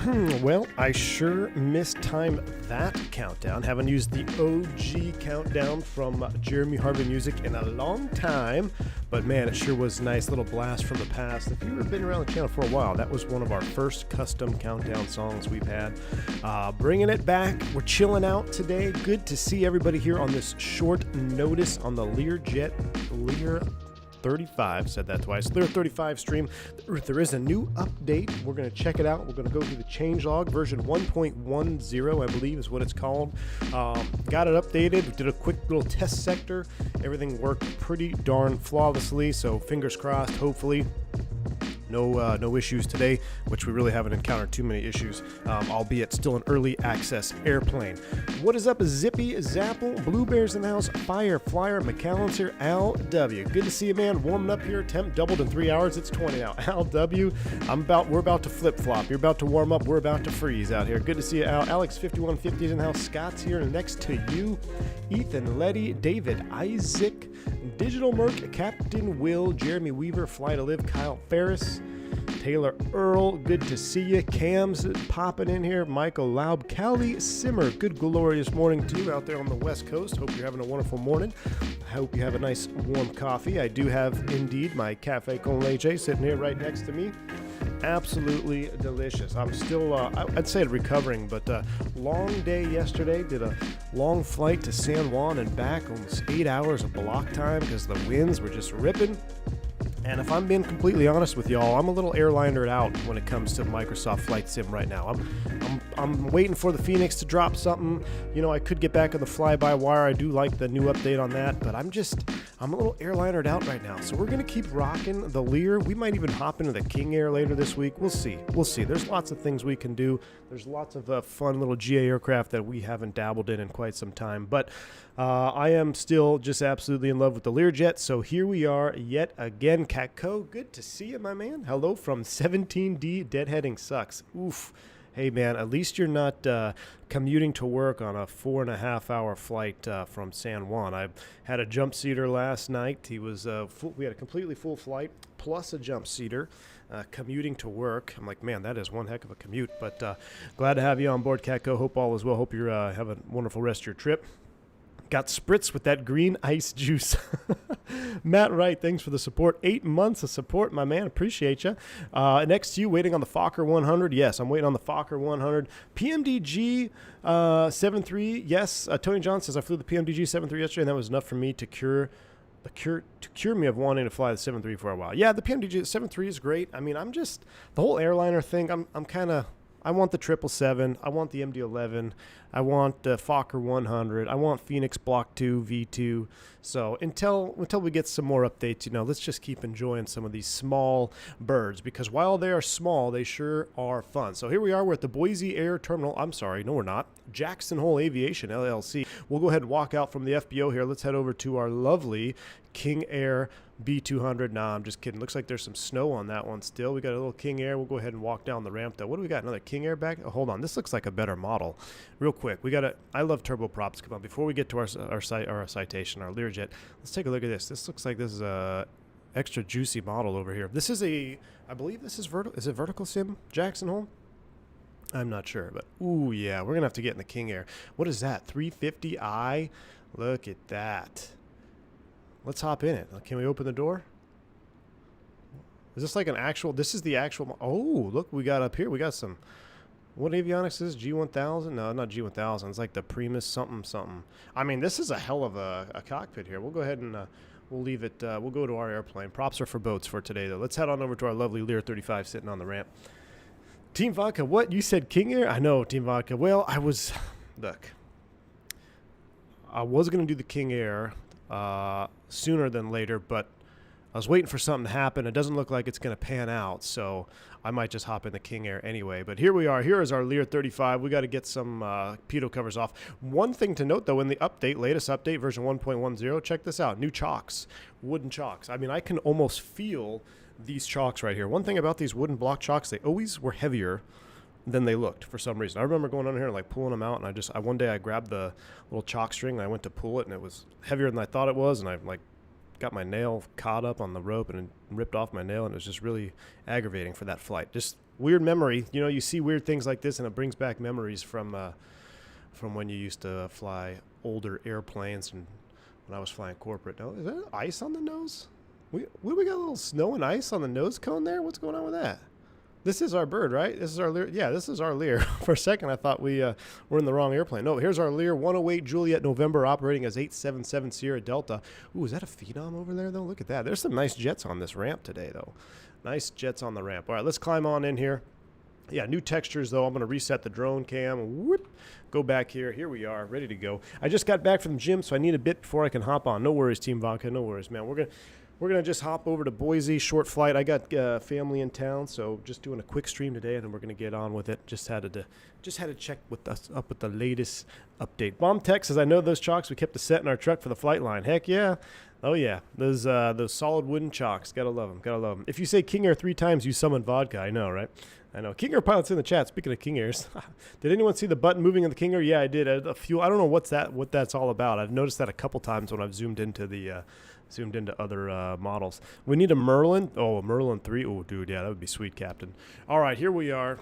Well, I sure mistimed that countdown. Haven't used the OG countdown from Jeremy Harvey Music in a long time. But man, it sure was a nice little blast from the past. If you've been around the channel for a while, that was one of our first custom countdown songs we've had. Bringing it back. We're chilling out today. Good to see everybody here on this short notice on the Learjet Lear35, said that twice, Lear35 stream. There is a new update. We're going to check it out. We're going to go through the changelog. Version 1.10, I believe, is what it's called. Got it updated. We did a quick little test sector. Everything worked pretty darn flawlessly, so fingers crossed, hopefully. No issues today, which we really haven't encountered too many issues, albeit still an early access airplane. What is up, Zippy, Zapple, Blue Bears in the house, Fire, Flyer, McAllister, Al W. Good to see you, man. Warming up here. Temp doubled in 3 hours. It's 20 now. Al W. We're about to flip flop. You're about to warm up. We're about to freeze out here. Good to see you, Al. Alex 5150 is in the house. Scott's here next to you. Ethan, Letty, David, Isaac, Digital Merc, Captain Will, Jeremy Weaver, Fly to Live, Kyle Ferris, Taylor Earl, good to see you. Cam's popping in here. Michael Laub, Callie Simmer, good glorious morning to you out there on the West Coast. Hope you're having a wonderful morning. I hope you have a nice warm coffee. I do have indeed my Cafe Con Leche sitting here right next to me. Absolutely delicious. I'm still, I'd say recovering, but long day yesterday. Did a long flight to San Juan and back, almost 8 hours of block time because the winds were just ripping. And if I'm being completely honest with y'all, I'm a little airlinered out when it comes to Microsoft Flight Sim right now. I'm waiting for the Fenix to drop something. You know, I could get back on the fly-by-wire. I do like the new update on that, but I'm a little airlinered out right now. So we're going to keep rocking the Lear. We might even hop into the King Air later this week. We'll see. We'll see. There's lots of things we can do. There's lots of fun little GA aircraft that we haven't dabbled in quite some time. But I am still just absolutely in love with the Learjet. So here we are yet again. Catco, good to see you, my man. Hello from 17D. Deadheading sucks. Oof. Hey, man, at least you're not commuting to work on a 4.5-hour flight from San Juan. I had a jump seater last night. He was we had a completely full flight plus a jump seater commuting to work. I'm like, man, that is one heck of a commute. But glad to have you on board, Catco. Hope all is well. Hope you're having a wonderful rest of your trip. Got spritzed with that green ice juice. Matt Wright, thanks for the support. 8 months of support, my man. Appreciate you. Next to you, waiting on the Fokker 100. Yes, I'm waiting on the Fokker 100. PMDG 73. Yes, Tony John says I flew the PMDG 73 yesterday, and that was enough for me to cure me of wanting to fly the 73 for a while. Yeah, the PMDG 73 is great. I mean, the whole airliner thing, I want the 777. I want the MD-11. I want the Fokker 100. I want Fenix Block 2 V2. So until we get some more updates, let's just keep enjoying some of these small birds, because while they are small, they sure are fun. So here we are. We're at the Boise Air Terminal. I'm sorry, no, we're not. Jackson Hole Aviation LLC. We'll go ahead and walk out from the FBO here. Let's head over to our lovely King Air B200. Nah, I'm just kidding. Looks like there's some snow on that one still. We got a little King Air. We'll go ahead and walk down the ramp, though. What do we got? Another King Air back? Oh, hold on. This looks like a better model. Real quick, I love turboprops. Come on, before we get to our citation, our Learjet, let's take a look at this. This looks like this is a extra juicy model over here. This is I believe this is is it vertical sim Jackson Hole? I'm not sure, but ooh, yeah, we're gonna have to get in the King Air. What is that? 350i? Look at that. Let's hop in it. Can we open the door? Is this like an actual? This is the actual. Oh, look, we got up here. We got some. What avionics is this? G1000? No, not G1000. It's like the Primus something. I mean, this is a hell of a cockpit here. We'll go ahead and we'll leave it. We'll go to our airplane. Props are for boats for today, though. Let's head on over to our lovely Lear35 sitting on the ramp. Team Vodka, what? You said King Air? I know, Team Vodka. Well, look, I was going to do the King Air sooner than later, but I was waiting for something to happen. It doesn't look like it's going to pan out, so I might just hop in the King Air anyway. But here we are. Here is our Lear35. We got to get some pitot covers off. One thing to note, though, in the latest update, version 1.10, check this out. New chocks, wooden chocks. I mean, I can almost feel these chocks right here. One thing about these wooden block chocks, they always were heavier than they looked for some reason. I remember going on here and like pulling them out, and one day I grabbed the little chalk string and I went to pull it, and it was heavier than I thought it was, and I like got my nail caught up on the rope and it ripped off my nail, and it was just really aggravating for that flight. Just weird memory. You know, you see weird things like this, and it brings back memories from when you used to fly older airplanes and when I was flying corporate. Now, is there ice on the nose? We got a little snow and ice on the nose cone there? What's going on with that? This is our bird, right? This is our Lear. Yeah, this is our Lear. For a second, I thought we were in the wrong airplane. No, here's our Lear 108 Juliet November operating as 877 Sierra Delta. Ooh, is that a Phenom over there, though? Look at that. There's some nice jets on this ramp today, though. Nice jets on the ramp. All right, let's climb on in here. Yeah, new textures, though. I'm going to reset the drone cam. Whoop, go back here. Here we are, ready to go. I just got back from the gym, so I need a bit before I can hop on. No worries, Team Vodka. No worries, man. We're gonna just hop over to Boise, short flight. I got family in town, so just doing a quick stream today, and then we're gonna get on with it. Just had to check with us up with the latest update. Bomb Tech says, I know those chocks. We kept the set in our truck for the flight line. Heck yeah. Oh yeah, those solid wooden chocks. Gotta love them. Gotta love them. If you say King Air 3 times, you summon vodka. I know, right? I know. King Air pilots in the chat. Speaking of King Airs, did anyone see the button moving in the King Air? Yeah, I did. A few. I don't know what that's all about. I've noticed that a couple times when I've zoomed into other models. We need a Merlin. Oh, a Merlin 3. Oh, dude, yeah, that would be sweet, Captain. All right, here we are.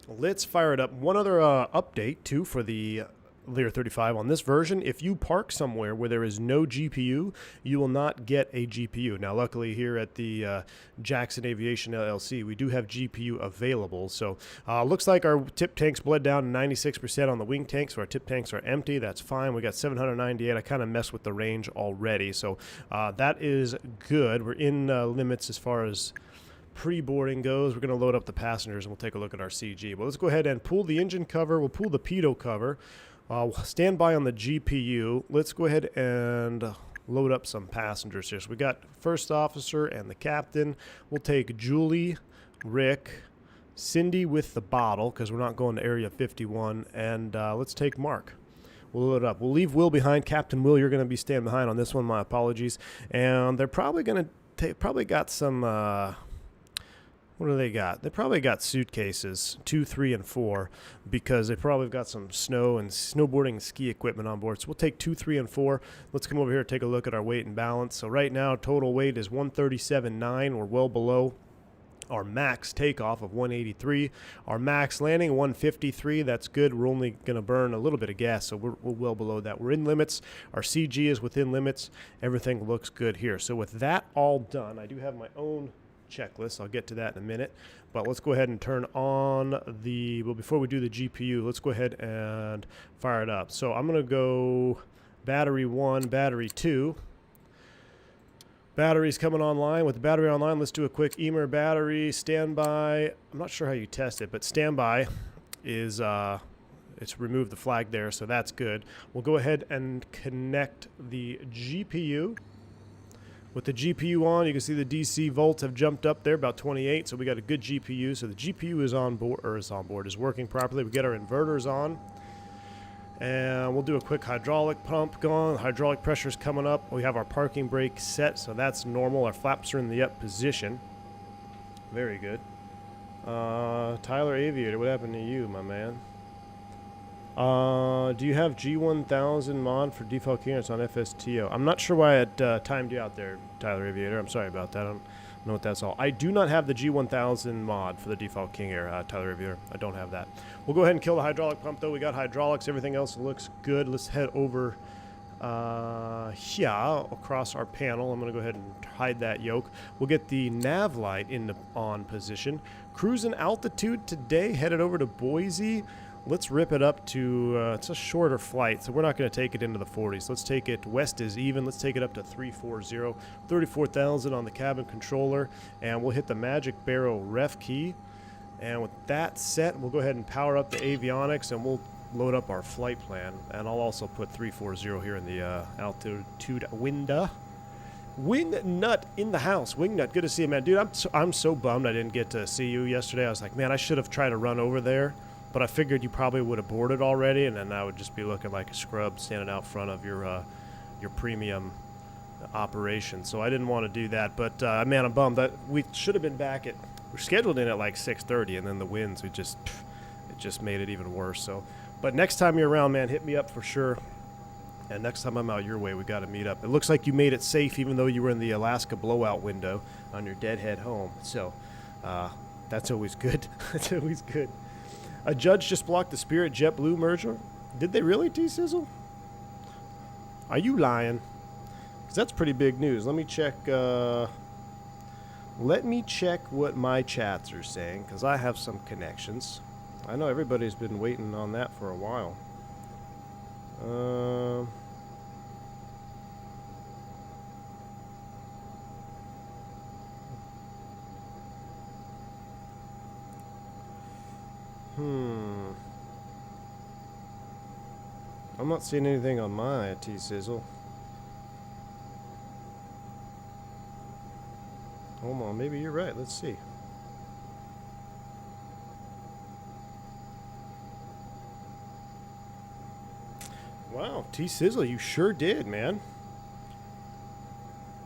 Let's fire it up. One other update, too, for the Lear35 on this version. If you park somewhere where there is no GPU, you will not get a GPU. Now, luckily here at the Jackson Aviation LLC, we do have GPU available. So looks like our tip tanks bled down to 96% on the wing tank, so our tip tanks are empty. That's fine. We got 798. I kind of messed with the range already, so that is good. We're in limits as far as pre-boarding goes. We're going to load up the passengers and we'll take a look at our CG. But let's go ahead and pull the engine cover. We'll pull the pitot cover. Stand by on the GPU. Let's go ahead and load up some passengers here. So we got first officer and the captain. We'll take Julie, Rick, Cindy with the bottle because we're not going to Area 51, and let's take Mark. We'll load it up. We'll leave Will behind. Captain Will, you're going to be staying behind on this one. My apologies. And they're probably going to probably got some. What do they got? They probably got suitcases 2, 3, and 4 because they probably got some snow and snowboarding and ski equipment on board. So we'll take 2, 3, and 4. Let's come over here and take a look at our weight and balance. So right now, total weight is 137.9. We're well below our max takeoff of 183. Our max landing 153. That's good. We're only going to burn a little bit of gas, so we're well below that. We're in limits. Our CG is within limits. Everything looks good here. So with that all done, I do have my own checklist. I'll get to that in a minute, but let's go ahead and turn on well, before we do the GPU, let's go ahead and fire it up. So I'm going to go battery 1, battery 2. Battery's coming online. With the battery online, let's do a quick EMER battery standby. I'm not sure how you test it, but standby is it's removed the flag there, so that's good. We'll go ahead and connect the GPU. With the GPU on, you can see the DC volts have jumped up there, about 28, so we got a good GPU. So the GPU is on board, is working properly. We get our inverters on, and we'll do a quick hydraulic pump going. Hydraulic pressure's coming up. We have our parking brake set, so that's normal. Our flaps are in the up position. Very good. Tyler Aviator, what happened to you, my man? Do you have G1000 mod for default clearance on FSTO? I'm not sure why it timed you out there, Tyler Aviator. I'm sorry about that. I don't know what that's all. I do not have the G1000 mod for the default King Air, Tyler Aviator. I don't have that. We'll go ahead and kill the hydraulic pump, though. We got hydraulics. Everything else looks good. Let's head over here across our panel. I'm going to go ahead and hide that yoke. We'll get the nav light in the on position. Cruising altitude today, headed over to Boise. Let's rip it up to, it's a shorter flight, so we're not going to take it into the 40s. Let's take it, west is even. Let's take it up to 340, 34,000 on the cabin controller, and we'll hit the Magic Barrow ref key. And with that set, we'll go ahead and power up the avionics, and we'll load up our flight plan. And I'll also put 340 here in the altitude window. Wingnut in the house. Wingnut, good to see you, man. Dude, I'm so bummed I didn't get to see you yesterday. I was like, man, I should have tried to run over there. But I figured you probably would have boarded already, and then I would just be looking like a scrub standing out front of your premium operation. So I didn't want to do that. But man, I'm bummed that we should have been back at. We're scheduled in at like 6:30, and then the winds it just made it even worse. So, but next time you're around, man, hit me up for sure. And next time I'm out your way, we got to meet up. It looks like you made it safe, even though you were in the Alaska blowout window on your deadhead home. So that's always good. That's always good. A judge just blocked the Spirit JetBlue merger. Did they really, T-Sizzle? Are you lying? Because that's pretty big news. Let me check. Let me check what my chats are saying, because I have some connections. I know everybody's been waiting on that for a while. I'm not seeing anything on my T-Sizzle. Hold on, maybe you're right. Let's see. Wow, T-Sizzle, you sure did, man.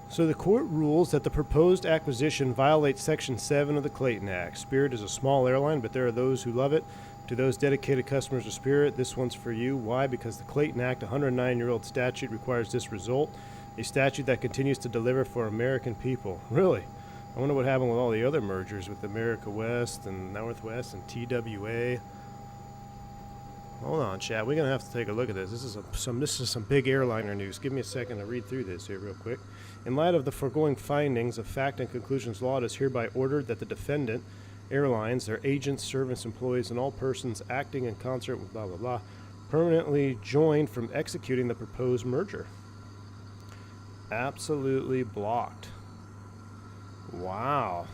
So the court rules that the proposed acquisition violates Section 7 of the Clayton Act. Spirit is a small airline, but there are those who love it. To those dedicated customers of Spirit, this one's for you. Why? Because the Clayton Act, a 109-year-old statute, requires this result. A statute that continues to deliver for American people. Really? I wonder what happened with all the other mergers with America West and Northwest and TWA. Hold on, chat. We're going to have to take a look at this. This is some big airliner news. Give me a second to read through this here real quick. In light of the foregoing findings of fact and conclusions law, it is hereby ordered that the defendant, airlines, their agents, servants, employees, and all persons acting in concert with blah, blah, blah, permanently joined from executing the proposed merger. Absolutely blocked. Wow.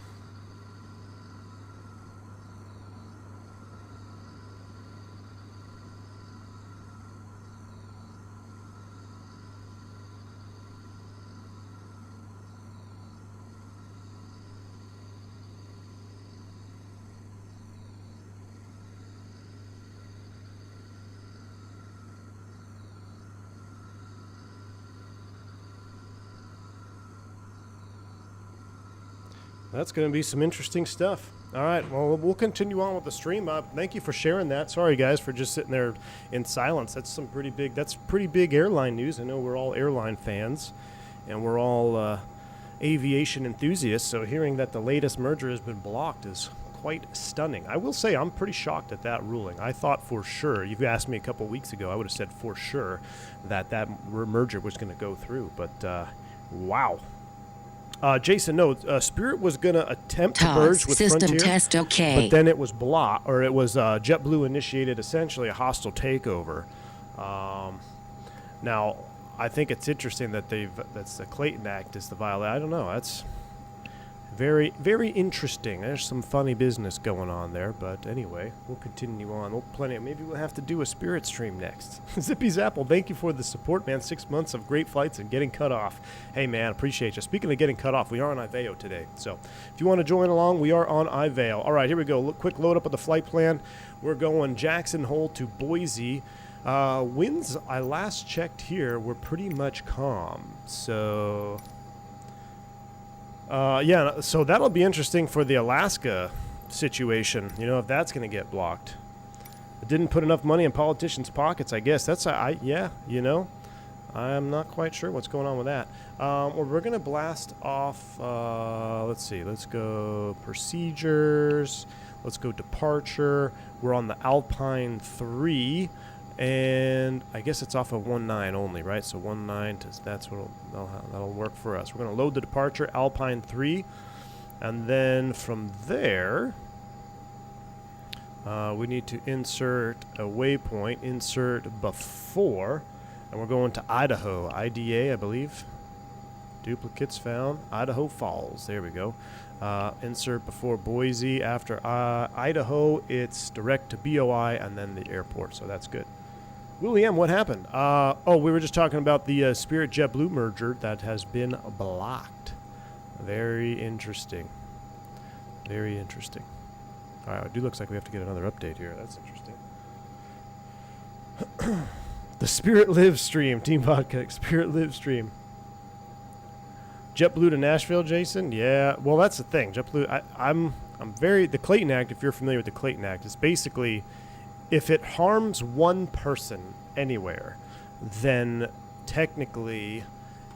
That's going to be some interesting stuff. All right, well, we'll continue on with the stream. Thank you for sharing that. Sorry, guys, for just sitting there in silence. That's pretty big airline news. I know we're all airline fans, and we're all aviation enthusiasts, so hearing that the latest merger has been blocked is quite stunning. I will say I'm pretty shocked at that ruling. I thought for sure, you've asked me a couple weeks ago, I would have said for sure that merger was going to go through, but wow. Jason, no, Spirit was going to attempt to merge with system Frontier, test okay. but then it was JetBlue initiated essentially a hostile takeover. Now, I think it's interesting that that's the Clayton Act is the violation. I don't know. That's very, very interesting. There's some funny business going on there, but anyway, we'll continue on. Maybe we'll have to do a Spirit stream next. Zippy Zapple, thank you for the support, man. 6 months of great flights and getting cut off. Hey, man, appreciate you. Speaking of getting cut off, we are on IVAO today. So if you want to join along, we are on IVAO. All right, here we go. Quick load up of the flight plan. We're going Jackson Hole to Boise. Winds, I last checked here, were pretty much calm. So yeah, so that'll be interesting for the Alaska situation, you know, if that's going to get blocked. It didn't put enough money in politicians' pockets, I guess. Yeah, you know, I'm not quite sure what's going on with that. Well, we're going to blast off, let's see, let's go procedures, let's go departure. We're on the Alpine 3. And I guess it's off of 19 only, right? So 19, that's what that'll work for us. We're going to load the departure, Alpine 3. And then from there, we need to insert a waypoint, insert before. And we're going to Idaho, IDA, I believe. Duplicates found, Idaho Falls. There we go. Insert before Boise. After Idaho, it's direct to BOI and then the airport. So that's good. William, what happened? We were just talking about the Spirit JetBlue merger that has been blocked. Very interesting. Very interesting. All right, it looks like we have to get another update here. That's interesting. The Spirit Live stream, Team Vodka, Spirit Live stream. JetBlue to Nashville, Jason? Yeah, well, that's the thing. JetBlue, the Clayton Act, if you're familiar with the Clayton Act, is basically if it harms one person anywhere, then technically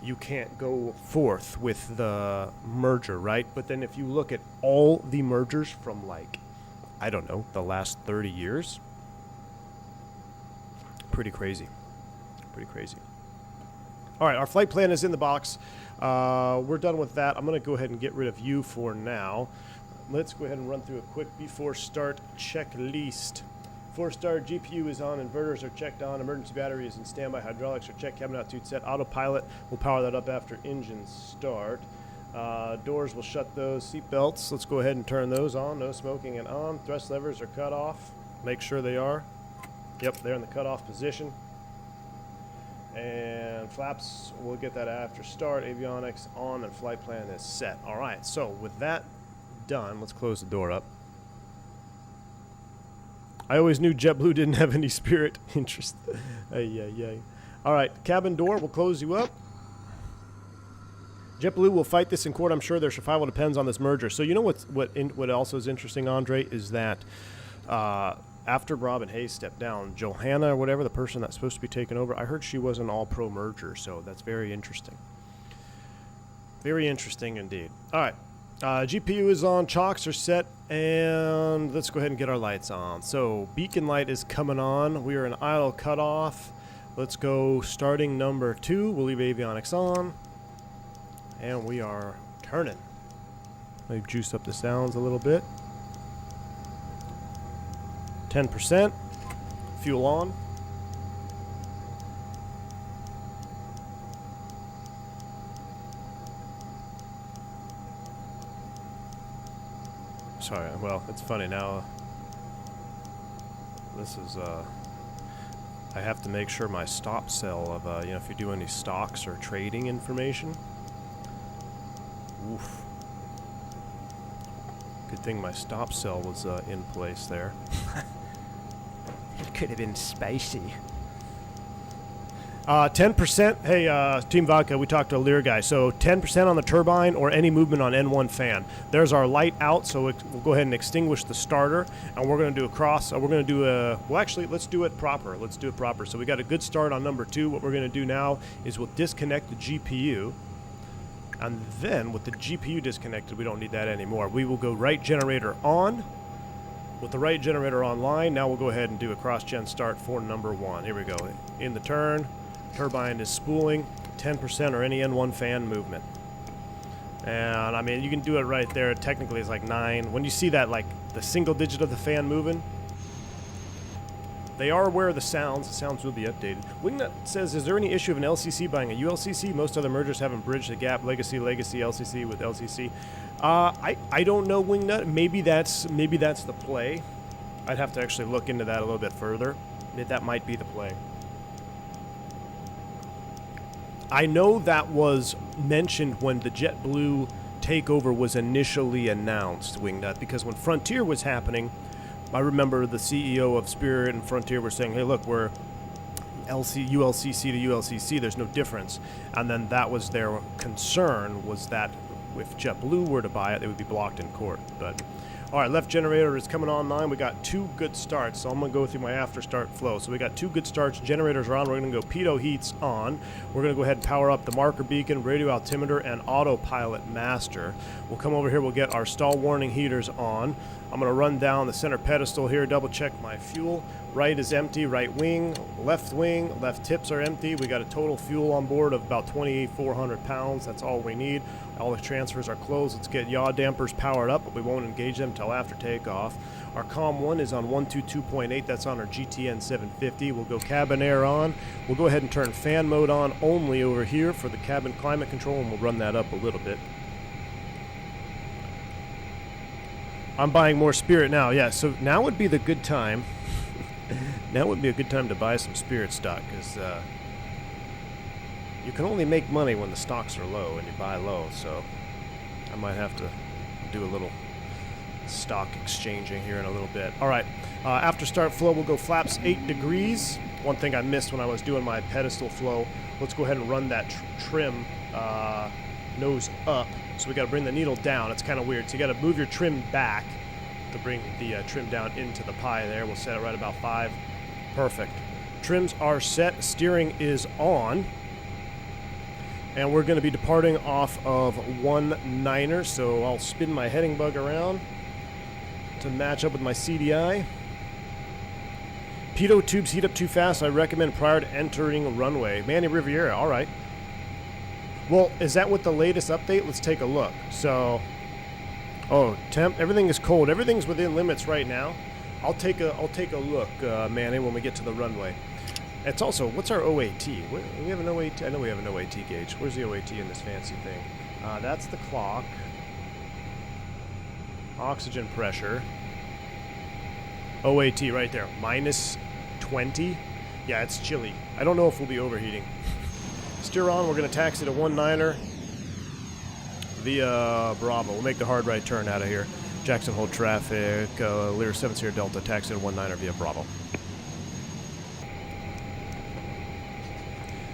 you can't go forth with the merger, right? But then if you look at all the mergers from, like, I don't know, the last 30 years, pretty crazy. Pretty crazy. All right, our flight plan is in the box. We're done with that. I'm going to go ahead and get rid of you for now. Let's go ahead and run through a quick before start checklist. Before start, GPU is on, inverters are checked on, emergency battery is in standby, hydraulics are checked, cabin altitude set, autopilot, we'll power that up after engine start. Doors will shut those, seat belts, let's go ahead and turn those on, no smoking and on. Thrust levers are cut off, make sure they are. Yep, they're in the cutoff position. And flaps, we'll get that after start, avionics on, and flight plan is set. All right, so with that done, let's close the door up. I always knew JetBlue didn't have any Spirit interest. Ay. All right, cabin door, we'll close you up. JetBlue will fight this in court. I'm sure their survival depends on this merger. So you know what also is interesting, Andre, is that after Robin Hayes stepped down, Johanna or whatever, the person that's supposed to be taking over, I heard she was an all-pro merger, so that's very interesting. Very interesting indeed. All right. GPU is on, chocks are set, and let's go ahead and get our lights on. So beacon light is coming on. We are in idle cutoff. Let's go starting number 2. We'll leave avionics on, and we are turning. Let me juice up the sounds a little bit. 10%. Fuel on. Sorry, well, it's funny now. This is, I have to make sure my stop sell of, if you do any stocks or trading information. Oof. Good thing my stop sell was in place there. It could have been spicy. 10%. Hey, Team Vodka, we talked to a Lear guy. So 10% on the turbine or any movement on N1 fan. There's our light out, so we'll go ahead and extinguish the starter. And we're going to do a cross. We're going to do a, well, actually, let's do it proper. Let's do it proper. So we got a good start on number 2. What we're going to do now is we'll disconnect the GPU. And then with the GPU disconnected, we don't need that anymore. We will go right generator on. With the right generator online, now we'll go ahead and do a cross-gen start for number 1. Here we go. In the turn. Turbine is spooling, 10% or any N1 fan movement. And I mean, you can do it right there. Technically, it's like 9. When you see that, like the single digit of the fan moving, they are aware of the sounds will be updated. Wingnut says, is there any issue of an LCC buying a ULCC? Most other mergers haven't bridged the gap, legacy, LCC with LCC. I don't know, Wingnut. Maybe that's the play. I'd have to actually look into that a little bit further. That might be the play. I know that was mentioned when the JetBlue takeover was initially announced, Wingnut, because when Frontier was happening, I remember the CEO of Spirit and Frontier were saying, hey, look, we're ULCC to ULCC, there's no difference. And then that was their concern, was that if JetBlue were to buy it, they would be blocked in court. But all right, left generator is coming online. We got 2 good starts, so I'm going to go through my after start flow. So we got 2 good starts. Generators are on. We're going to go pitot heats on. We're going to go ahead and power up the marker beacon, radio altimeter, and autopilot master. We'll come over here. We'll get our stall warning heaters on. I'm going to run down the center pedestal here, double check my fuel. Right is empty, right wing, left tips are empty. We got a total fuel on board of about 2,400 pounds. That's all we need. All the transfers are closed. Let's get yaw dampers powered up, but we won't engage them until after takeoff. Our COM 1 is on 122.8. That's on our GTN 750. We'll go cabin air on. We'll go ahead and turn fan mode on only over here for the cabin climate control, and we'll run that up a little bit. I'm buying more Spirit now. Yeah, so now would be the good time. Now would be a good time to buy some Spirit stock, because you can only make money when the stocks are low and you buy low, so I might have to do a little stock exchanging here in a little bit. All right, after start flow, we'll go flaps 8 degrees. One thing I missed when I was doing my pedestal flow, let's go ahead and run that trim nose up. So we got to bring the needle down. It's kind of weird. So you got to move your trim back to bring the trim down into the pie there. We'll set it right about 5. Perfect. Trims are set. Steering is on. And we're going to be departing off of 19er, so I'll spin my heading bug around to match up with my CDI. Pitot tubes heat up too fast. I recommend prior to entering runway. Manny Riviera, all right. Well, is that with the latest update? Let's take a look. So, oh, temp, everything is cold. Everything's within limits right now. I'll take a look, Manny, when we get to the runway. It's also, what's our OAT? We have an OAT. I know we have an OAT gauge. Where's the OAT in this fancy thing? That's the clock. Oxygen pressure. OAT right there, minus 20. Yeah, it's chilly. I don't know if we'll be overheating. Steer on, we're going to taxi to 19er via Bravo. We'll make the hard right turn out of here. Jackson Hole traffic, Lear 7 Sierra Delta, taxi to 19er via Bravo.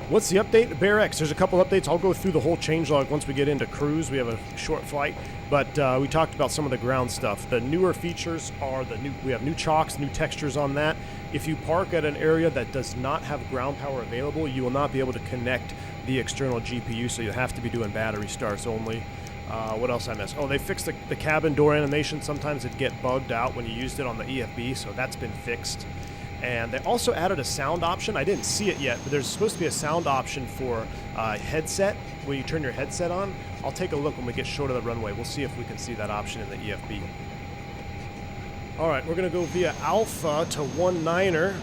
What's the update? Bear X. There's a couple updates. I'll go through the whole changelog once we get into cruise. We have a short flight, but we talked about some of the ground stuff. The newer features are we have new chocks, new textures on that. If you park at an area that does not have ground power available, you will not be able to connect the external GPU, so you'll have to be doing battery starts only. What else I missed? Oh, they fixed the cabin door animation. Sometimes it'd get bugged out when you used it on the EFB, so that's been fixed. And they also added a sound option. I didn't see it yet, but there's supposed to be a sound option for headset, where you turn your headset on. I'll take a look when we get short of the runway. We'll see if we can see that option in the EFB. All right, we're going to go via Alpha to 19er.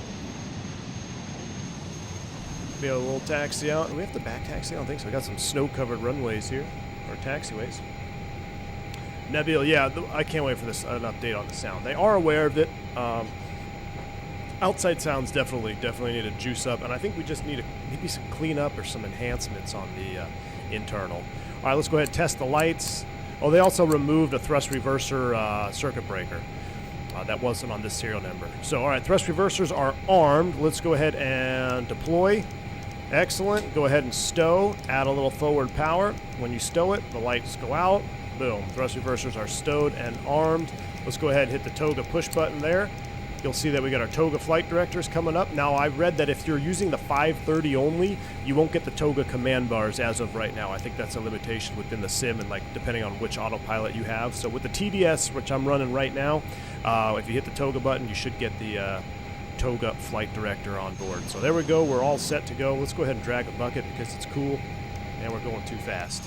Be a little taxi out. Do we have to back taxi? I don't think so. We got some snow-covered runways here, or taxiways. Nebula, yeah, I can't wait for an update on the sound. They are aware of it. Outside sounds definitely need to juice up, and I think we just need maybe some cleanup or some enhancements on the internal. All right, let's go ahead and test the lights. Oh, they also removed a thrust reverser circuit breaker. That wasn't on this serial number. So, all right, thrust reversers are armed. Let's go ahead and deploy. Excellent. Go ahead and stow. Add a little forward power. When you stow it, the lights go out. Boom. Thrust reversers are stowed and armed. Let's go ahead and hit the Toga push button there. You'll see that we got our Toga flight directors coming up. Now, I read that if you're using the 530 only, you won't get the Toga command bars as of right now. I think that's a limitation within the sim, and depending on which autopilot you have. So with the TDS, which I'm running right now, if you hit the Toga button, you should get the Toga flight director on board. So there we go. We're all set to go. Let's go ahead and drag a bucket because it's cool, and we're going too fast.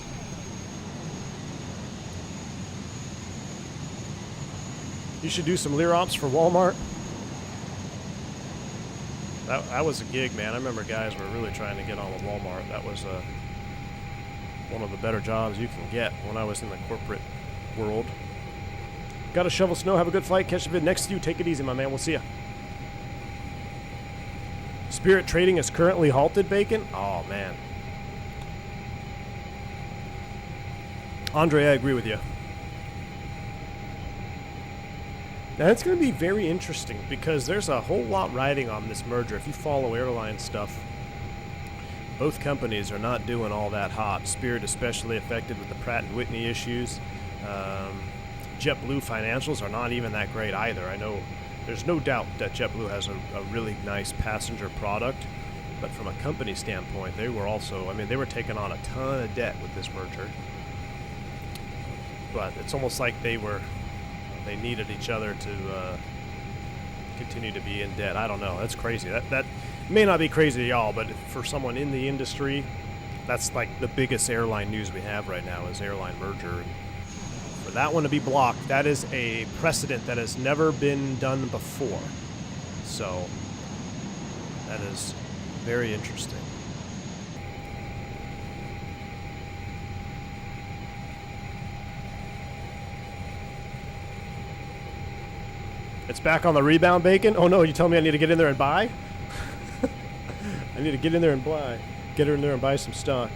You should do some Lear ops for Walmart. That was a gig, man. I remember guys were really trying to get on with Walmart. That was one of the better jobs you can get when I was in the corporate world. Got to shovel snow. Have a good flight. Catch the vid next to you. Take it easy, my man. We'll see ya. Spirit trading is currently halted, Bacon. Oh, man. Andre, I agree with you. Now, it's going to be very interesting because there's a whole lot riding on this merger. If you follow airline stuff, both companies are not doing all that hot. Spirit especially affected with the Pratt & Whitney issues. JetBlue financials are not even that great either. I know there's no doubt that JetBlue has a really nice passenger product, but from a company standpoint, they were also, they were taking on a ton of debt with this merger. But it's almost like they needed each other to continue to be in debt. I don't know. That's crazy. That may not be crazy to y'all, but for someone in the industry, that's like the biggest airline news we have right now is airline merger. And for that one to be blocked, that is a precedent that has never been done before. So that is very interesting. It's back on the rebound, Bacon. Oh no, you tell me I need to get in there and buy? I need to get in there and buy. Get in there and buy some stock.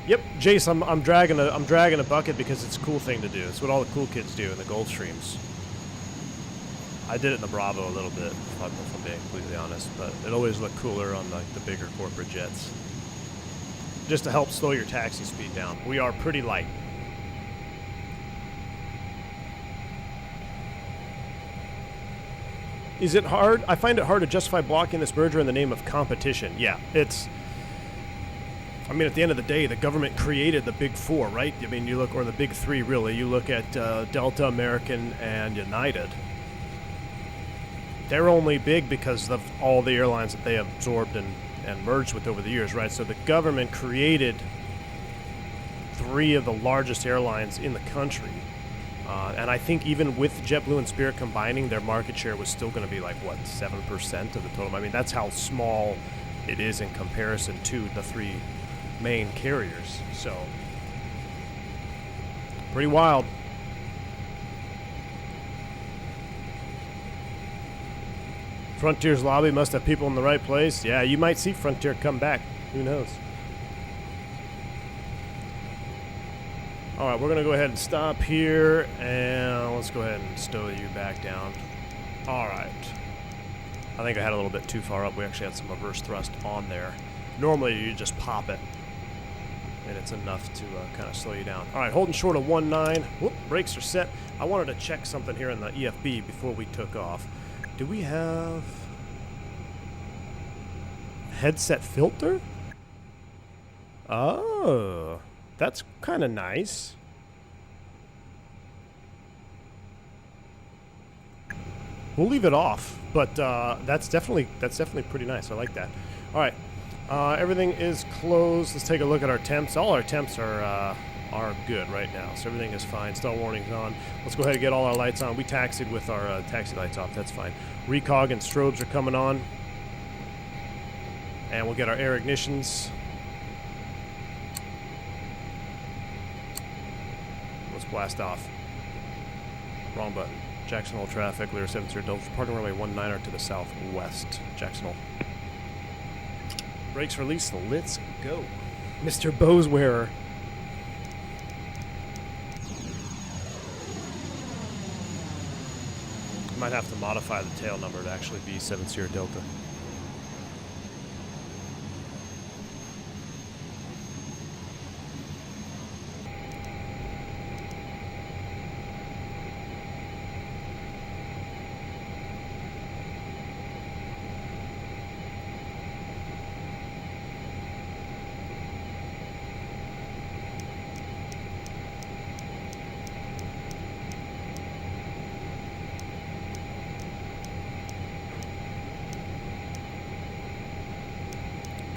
Yep, Jace, I'm dragging a bucket because it's a cool thing to do. It's what all the cool kids do in the Gulfstreams. I did it in the Bravo a little bit, if I'm being completely honest, but it always looked cooler on the bigger corporate jets. Just to help slow your taxi speed down. We are pretty light. Is it hard? I find it hard to justify blocking this merger in the name of competition. Yeah, it's... I mean, at the end of the day, the government created the big four, right? I mean, you look, or the big three, really. You look at Delta, American, and United. They're only big because of all the airlines that they absorbed and merged with over the years, right? So the government created three of the largest airlines in the country. And I think even with JetBlue and Spirit combining, their market share was still going to be like, what, 7% of the total? I mean, that's how small it is in comparison to the three main carriers. So, pretty wild. Frontier's lobby must have people in the right place. Yeah, you might see Frontier come back. Who knows? All right, we're going to go ahead and stop here, and let's go ahead and stow you back down. All right. I think I had a little bit too far up. We actually had some reverse thrust on there. Normally, you just pop it, and it's enough to kind of slow you down. All right, holding short of 1.9. Whoop, brakes are set. I wanted to check something here in the EFB before we took off. Do we have headset filter? Oh, that's kind of nice. We'll leave it off, but that's definitely pretty nice. I like that. All right, everything is closed. Let's take a look at our temps. All our temps are good right now, so everything is fine. Stall warning's on. Let's go ahead and get all our lights on. We taxied with our taxi lights off. That's fine. Recog and strobes are coming on, and we'll get our air ignitions. Let's blast off. Wrong button. Jackson Hole traffic, Lear 70 Delta, parking runway 19er to the southwest. Jackson Hole. Brakes released, let's go. Mr. Bosewearer. Might have to modify the tail number to actually be 70 Delta.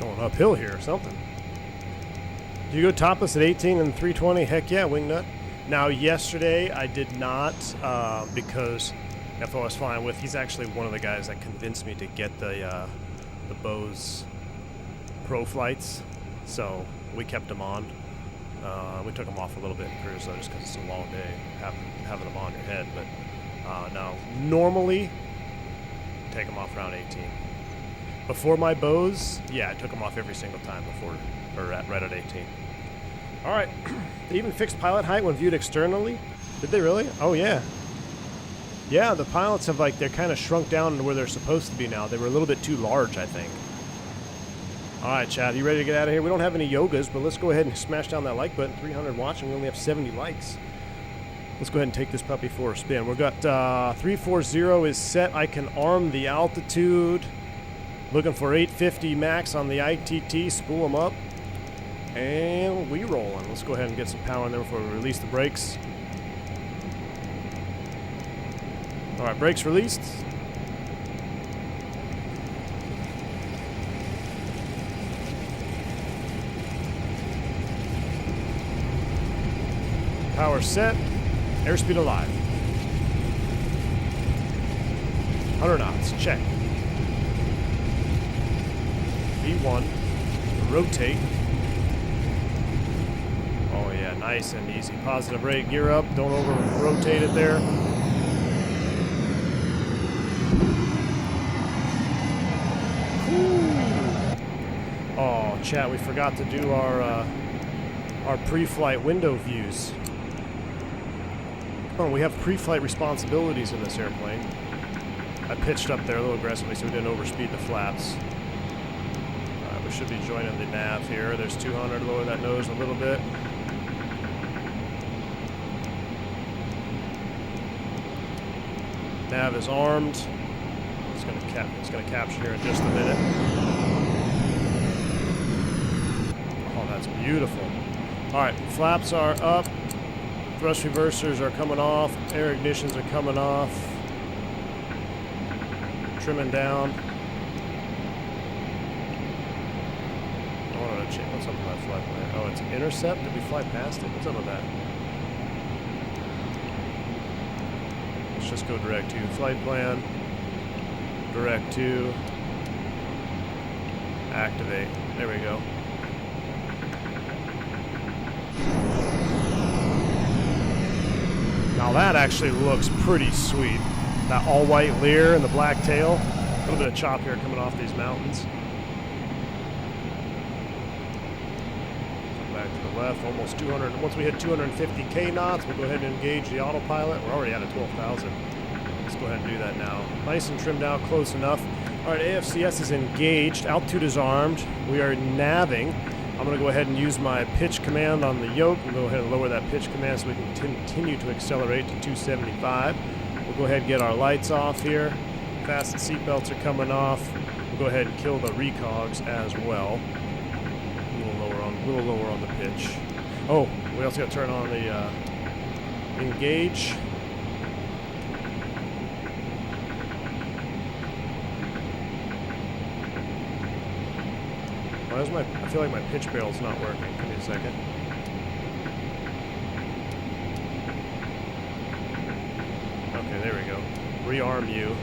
Going uphill here or something. Do you go topless at 18 and 320? Heck yeah, wingnut. Now, yesterday I did not because FO I was flying with, he's actually one of the guys that convinced me to get the Bose Pro flights. So we kept them on. We took them off a little bit in cruise though, just because it's a long day having them on your head. But no, normally take them off around 18. Before my Bose, yeah, I took them off every single time before, or right at 18. All right, they even fixed pilot height when viewed externally. Did they really? Oh yeah. Yeah, the pilots have they're kind of shrunk down to where they're supposed to be now. They were a little bit too large, I think. All right, Chad, you ready to get out of here? We don't have any yogas, but let's go ahead and smash down that like button. 300 watch, and we only have 70 likes. Let's go ahead and take this puppy for a spin. We've got 340 is set. I can arm the altitude. Looking for 850 max on the ITT. Spool them up. And we rolling. Let's go ahead and get some power in there before we release the brakes. All right, brakes released. Power set. Airspeed alive. 100 knots. Check. V1. Rotate. Oh yeah, nice and easy. Positive rate. Gear up. Don't over rotate it there. Oh, chat, we forgot to do our pre-flight window views. Oh, we have pre-flight responsibilities in this airplane. I pitched up there a little aggressively so we didn't overspeed the flaps. We should be joining the nav here. There's 200. Lower that nose a little bit. Nav is armed. It's going to capture here in just a minute. Oh Beautiful. All right, flaps are up. Thrust reversers are coming off. Air ignitions are coming off. Trimming down. I wanted to check. What's up with that flight plan? Oh, it's an intercept? Did we fly past it? What's up with that? Let's just go direct to flight plan. Direct to. Activate. There we go. Now that actually looks pretty sweet. That all-white Lear and the black tail. A little bit of chop here coming off these mountains. Come back to the left, almost 200. Once we hit 250k knots, we'll go ahead and engage the autopilot. We're already at a 12,000. Let's go ahead and do that now. Nice and trimmed out, close enough. All right, AFCS is engaged. Altitude is armed. We are navving. I'm going to go ahead and use my pitch command on the yoke. We'll go ahead and lower that pitch command so we can continue to accelerate to 275. We'll go ahead and get our lights off here. Fasten seatbelts are coming off. We'll go ahead and kill the recogs as well. A little lower on the pitch. Oh, we also got to turn on the engage. I feel like my pitch barrel's not working. Give me a second. Okay, there we go. Rearm you.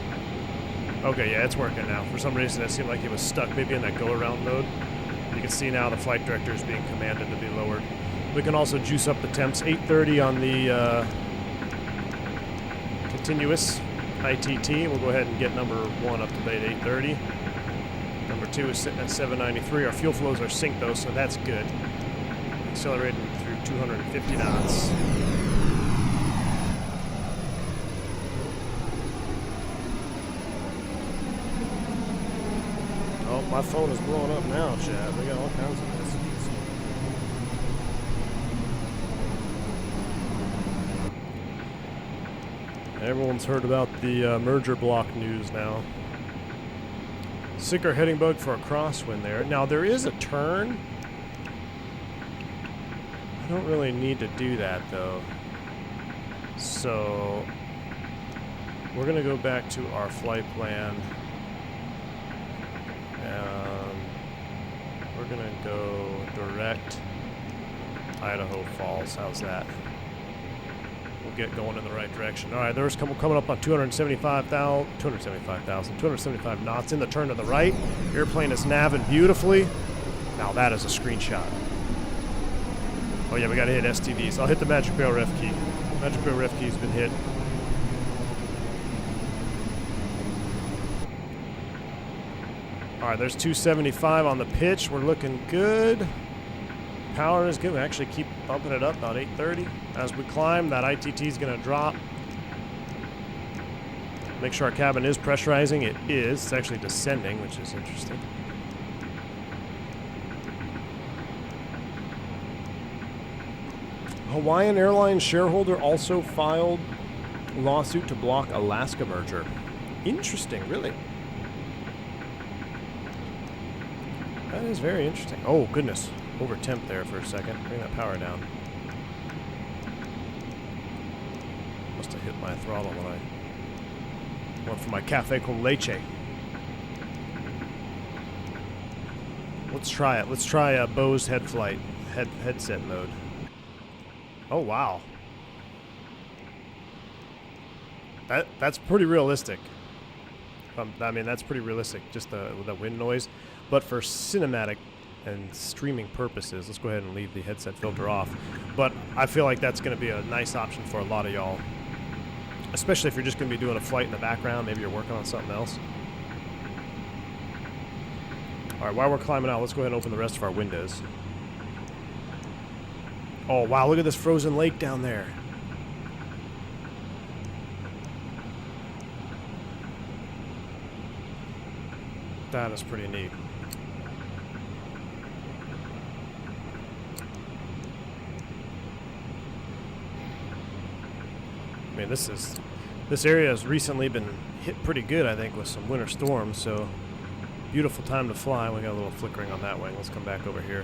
Okay, yeah, it's working now. For some reason, it seemed like it was stuck maybe in that go-around mode. You can see now the flight director is being commanded to be lowered. We can also juice up the temps. 830 on the continuous ITT. We'll go ahead and get number 1 up to date 830. Number 2 is sitting at 793. Our fuel flows are synced though, so that's good. Accelerating through 250 knots. Oh, my phone is blowing up now, Chad. We got all kinds of messages. Everyone's heard about the merger block news now. Sicker heading bug for a crosswind there. Now there is a turn. I don't really need to do that though. So we're gonna go back to our flight plan. And we're gonna go direct Idaho Falls. How's that? We'll get going in the right direction. All right, there's coming up on 275 knots in the turn to the right. Airplane is navving beautifully. Now that is a screenshot. Oh yeah, we gotta hit STDs. I'll hit the magic barrel ref key. Magic barrel ref key's been hit. All right, there's 275 on the pitch. We're looking good. Power is good. We actually keep bumping it up about 830. As we climb, that ITT is going to drop. Make sure our cabin is pressurizing. It is. It's actually descending, which is interesting. Hawaiian Airlines shareholder also filed lawsuit to block Alaska merger. Interesting, really. That is very interesting. Oh, goodness. Over temp there for a second. Bring that power down. Must have hit my throttle when I went for my cafe con leche. Let's try it. Let's try Bose headset mode. Oh wow. That's pretty realistic. I mean, that's pretty realistic. Just the wind noise, but for cinematic and streaming purposes, let's go ahead and leave the headset filter off. But I feel like that's going to be a nice option for a lot of y'all, especially if you're just going to be doing a flight in the background. Maybe you're working on something else. All right, while we're climbing out, let's go ahead and open the rest of our windows. Oh wow, look at this frozen lake down there. That is pretty neat. I mean, this area has recently been hit pretty good, I think, with some winter storms, so beautiful time to fly. We got a little flickering on that wing. Let's come back over here.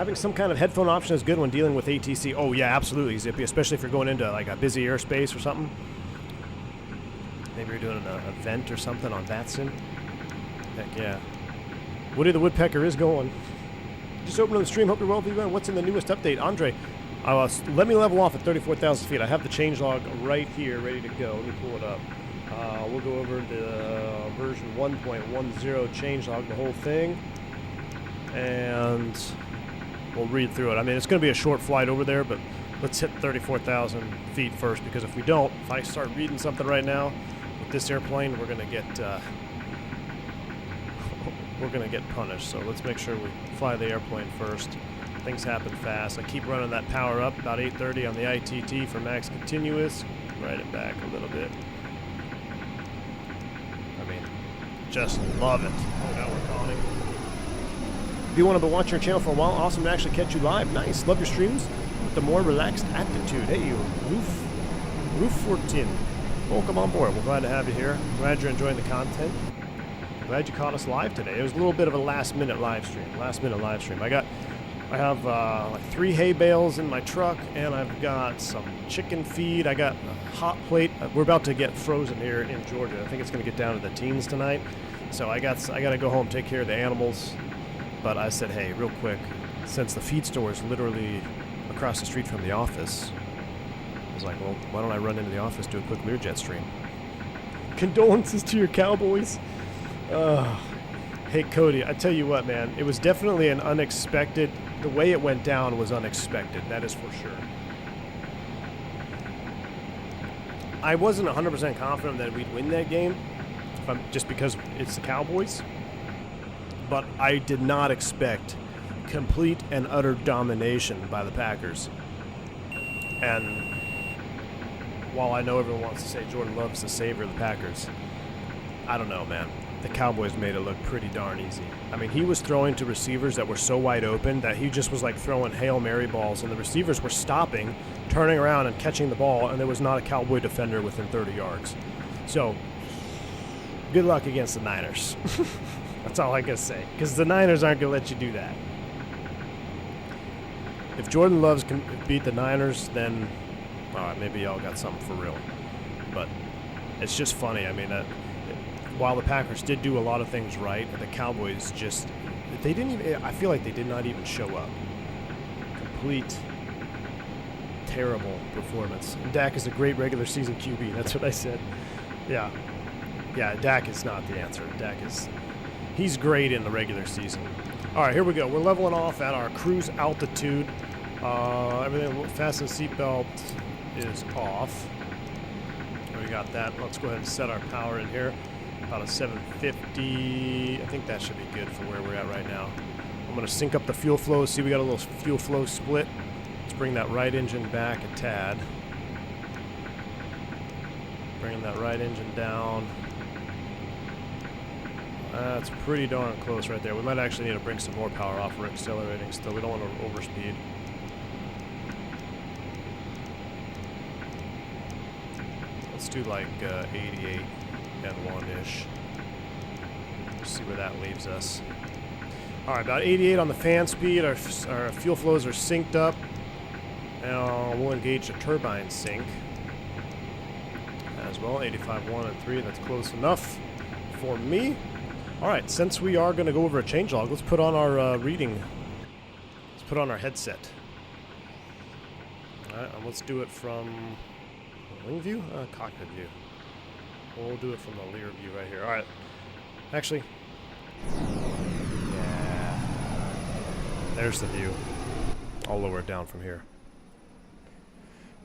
Having some kind of headphone option is good when dealing with ATC. Oh yeah, absolutely, Zippy, especially if you're going into like a busy airspace or something. Maybe you're doing an event or something on that sim. Heck yeah. Woody the Woodpecker is going. Just opening the stream. Hope you're well, V1. What's in the newest update? Andre, let me level off at 34,000 feet. I have the changelog right here, ready to go. Let me pull it up. We'll go over the version 1.10 changelog, the whole thing. And we'll read through it. I mean, it's going to be a short flight over there, but let's hit 34,000 feet first, because if we don't, if I start reading something right now with this airplane, we're going to get punished. So let's make sure we fly the airplane first. Things happen fast. I keep running that power up about 830 on the ITT for max continuous. Ride it back a little bit. I mean, just love it. Oh, now we're calling. If you want to be watching your channel for a while, awesome to actually catch you live. Nice. Love your streams with the more relaxed attitude. Hey, you. Roof 14. Welcome on board. We're glad to have you here. Glad you're enjoying the content. Glad you caught us live today. It was a little bit of a last-minute live stream. I have like 3 hay bales in my truck, and I've got some chicken feed. I got a hot plate. We're about to get frozen here in Georgia. I think it's going to get down to the teens tonight. So I got to go home, take care of the animals. But I said, hey, real quick, since the feed store is literally across the street from the office, I was like, well, why don't I run into the office, do a quick Learjet stream? Condolences to your Cowboys. Hey, Cody, I tell you what, man, it was definitely an unexpected. The way it went down was unexpected, that is for sure. I wasn't 100% confident that we'd win that game, just because it's the Cowboys. But I did not expect complete and utter domination by the Packers. And while I know everyone wants to say Jordan Love's the savior of the Packers, I don't know, man. The Cowboys made it look pretty darn easy. I mean, he was throwing to receivers that were so wide open that he just was like throwing Hail Mary balls, and the receivers were stopping, turning around, and catching the ball, and there was not a Cowboy defender within 30 yards. So, good luck against the Niners. That's all I can say, because the Niners aren't going to let you do that. If Jordan Loves can beat the Niners, then all right, maybe y'all got something for real. But it's just funny. I mean, while the Packers did do a lot of things right, the Cowboys just, they didn't even, I feel like they did not even show up. Complete terrible performance. And Dak is a great regular season QB. That's what I said. Yeah, Dak is not the answer. He's great in the regular season. All right, here we go. We're leveling off at our cruise altitude. Everything, fasten seatbelt is off. We got that. Let's go ahead and set our power in here. About a 750. I think that should be good for where we're at right now. I'm going to sync up the fuel flow. See, we got a little fuel flow split. Let's bring that right engine back a tad. Bringing that right engine down. That's pretty darn close right there. We might actually need to bring some more power off. We're accelerating still. We don't want to overspeed. Let's do like 88 and 1-ish. See where that leaves us. All right, about 88 on the fan speed. Our fuel flows are synced up. Now we'll engage the turbine sync as well. 85, 1, and 3. That's close enough for me. All right, since we are going to go over a changelog, let's put on our reading. Let's put on our headset. All right, and let's do it from wing view? Cockpit view. We'll do it from the Lear view right here. All right. Actually, yeah. There's the view. I'll lower it down from here.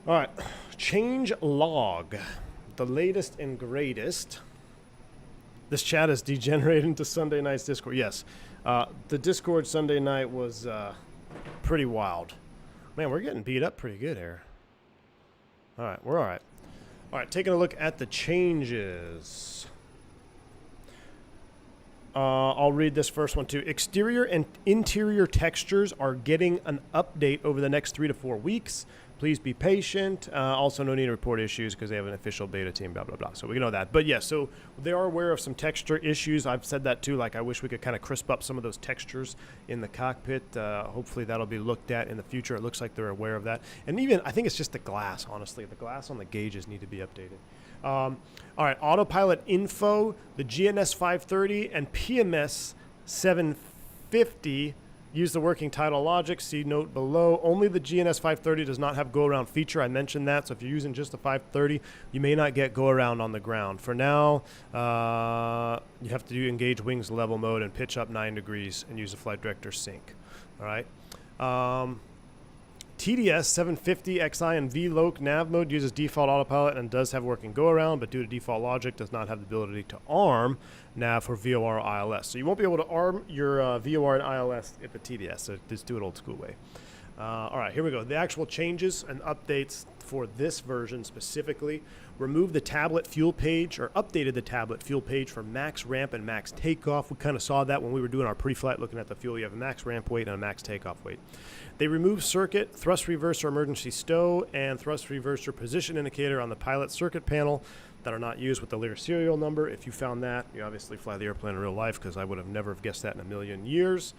All right. Change log. The latest and greatest. This chat is degenerated into Sunday night's Discord. Yes. The Discord Sunday night was pretty wild. Man, we're getting beat up pretty good here. All right. We're all right. All right. Taking a look at the changes. I'll read this first one too. Exterior and interior textures are getting an update over the next 3 to 4 weeks. Please be patient. Also, no need to report issues because they have an official beta team, blah, blah, blah. So we know that. But yeah, so they are aware of some texture issues. I've said that too. Like, I wish we could kind of crisp up some of those textures in the cockpit. Hopefully that'll be looked at in the future. It looks like they're aware of that. And even, I think it's just the glass, honestly. The glass on the gauges need to be updated. All right, autopilot info, the GNS 530 and PMS 750 use the working title logic. See note below. Only the GNS 530 does not have go-around feature. I mentioned that. So if you're using just the 530, you may not get go-around on the ground. For now, you have to do engage wings level mode and pitch up 9 degrees and use the flight director sync. All right. TDS 750 XI and VLOC nav mode uses default autopilot and does have working go-around, but due to default logic does not have the ability to arm nav for VOR or ILS. So you won't be able to arm your VOR and ILS at the TDS, so just do it old school way. All right, here we go. The actual changes and updates for this version specifically. Remove the tablet fuel page, or updated the tablet fuel page for max ramp and max takeoff. We kind of saw that when we were doing our pre-flight looking at the fuel. You have a max ramp weight and a max takeoff weight. They removed circuit, thrust reverser emergency stow, and thrust reverser position indicator on the pilot circuit panel that are not used with the Lear serial number. If you found that, you obviously fly the airplane in real life, because I would have never guessed that in a million years.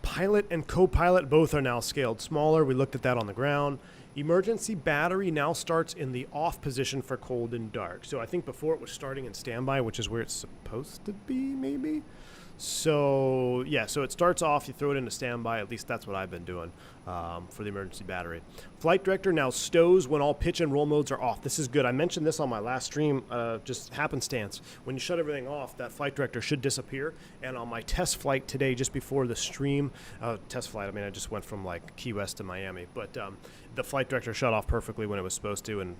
Pilot and co-pilot both are now scaled smaller. We looked at that on the ground. Emergency battery now starts in the off position for cold and dark. So I think before it was starting in standby, which is where it's supposed to be, maybe. So yeah, so it starts off, you throw it into standby. At least that's what I've been doing for the emergency battery. Flight director now stows when all pitch and roll modes are off. This is good. I mentioned this on my last stream, just happenstance. When you shut everything off, that flight director should disappear. And on my test flight today, just before the stream, test flight, I mean, I just went from like Key West to Miami, but the flight director shut off perfectly when it was supposed to, and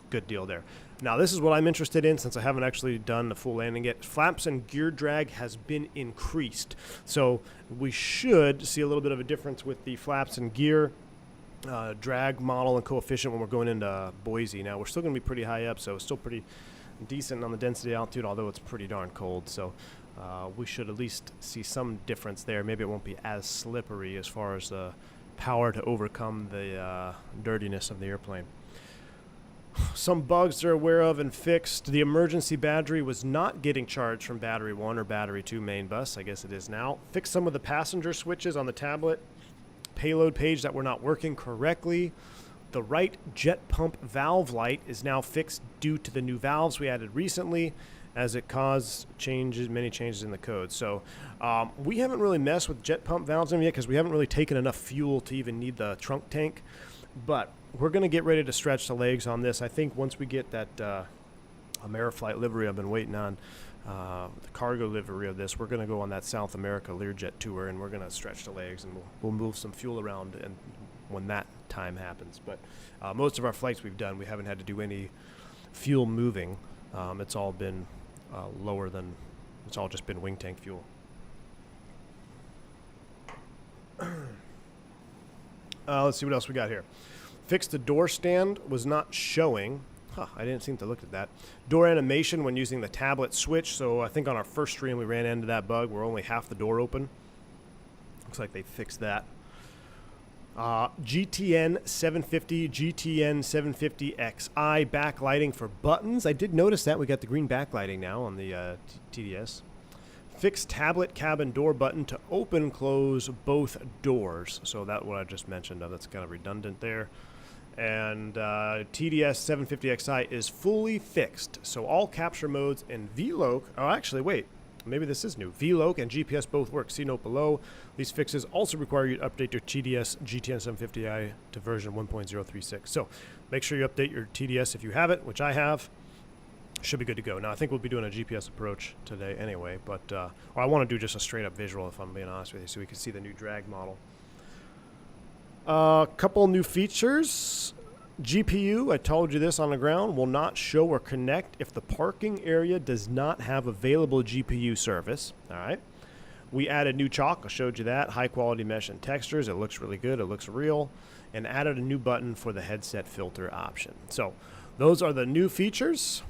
good deal there. Now, this is what I'm interested in, since I haven't actually done the full landing yet. Flaps and gear drag has been increased. So we should see a little bit of a difference with the flaps and gear drag model and coefficient when we're going into Boise. Now, we're still going to be pretty high up, so it's still pretty decent on the density altitude, although it's pretty darn cold. So we should at least see some difference there. Maybe it won't be as slippery as far as the power to overcome the dirtiness of the airplane. Some bugs they're aware of and fixed. The emergency battery was not getting charged from battery 1 or battery 2 main bus. I guess it is now. Fixed some of the passenger switches on the tablet payload page that were not working correctly. The right jet pump valve light is now fixed due to the new valves we added recently, as it caused many changes in the code. So we haven't really messed with jet pump valves in yet, because we haven't really taken enough fuel to even need the trunk tank. But we're going to get ready to stretch the legs on this. I think once we get that Ameriflight livery I've been waiting on, the cargo livery of this, we're going to go on that South America Learjet tour, and we're going to stretch the legs, and we'll move some fuel around and when that time happens. But most of our flights we've done, we haven't had to do any fuel moving. It's all been it's all just been wing tank fuel. Let's see what else we got here. Fixed the door stand, was not showing. I didn't seem to look at that. Door animation when using the tablet switch. So I think on our first stream we ran into that bug where only half the door open. Looks like they fixed that. GTN 750, GTN 750 XI backlighting for buttons. I did notice that we got the green backlighting now on the TDS. Fixed tablet cabin door button to open close both doors. So that's what I just mentioned. That's kind of redundant there. And TDS 750 XI is fully fixed. So all capture modes and VLOC. Oh, actually, wait. Maybe this is new. VLOC and GPS both work. See note below. These fixes also require you to update your TDS GTN 750i to version 1.036. So make sure you update your TDS if you have it, which I have. Should be good to go. Now, I think we'll be doing a GPS approach today anyway, but or I want to do just a straight-up visual, if I'm being honest with you, so we can see the new drag model. Couple new features. GPU, I told you this on the ground, will not show or connect if the parking area does not have available GPU service. All right. We added new chalk. I showed you that. High-quality mesh and textures. It looks really good. It looks real. And added a new button for the headset filter option. So those are the new features.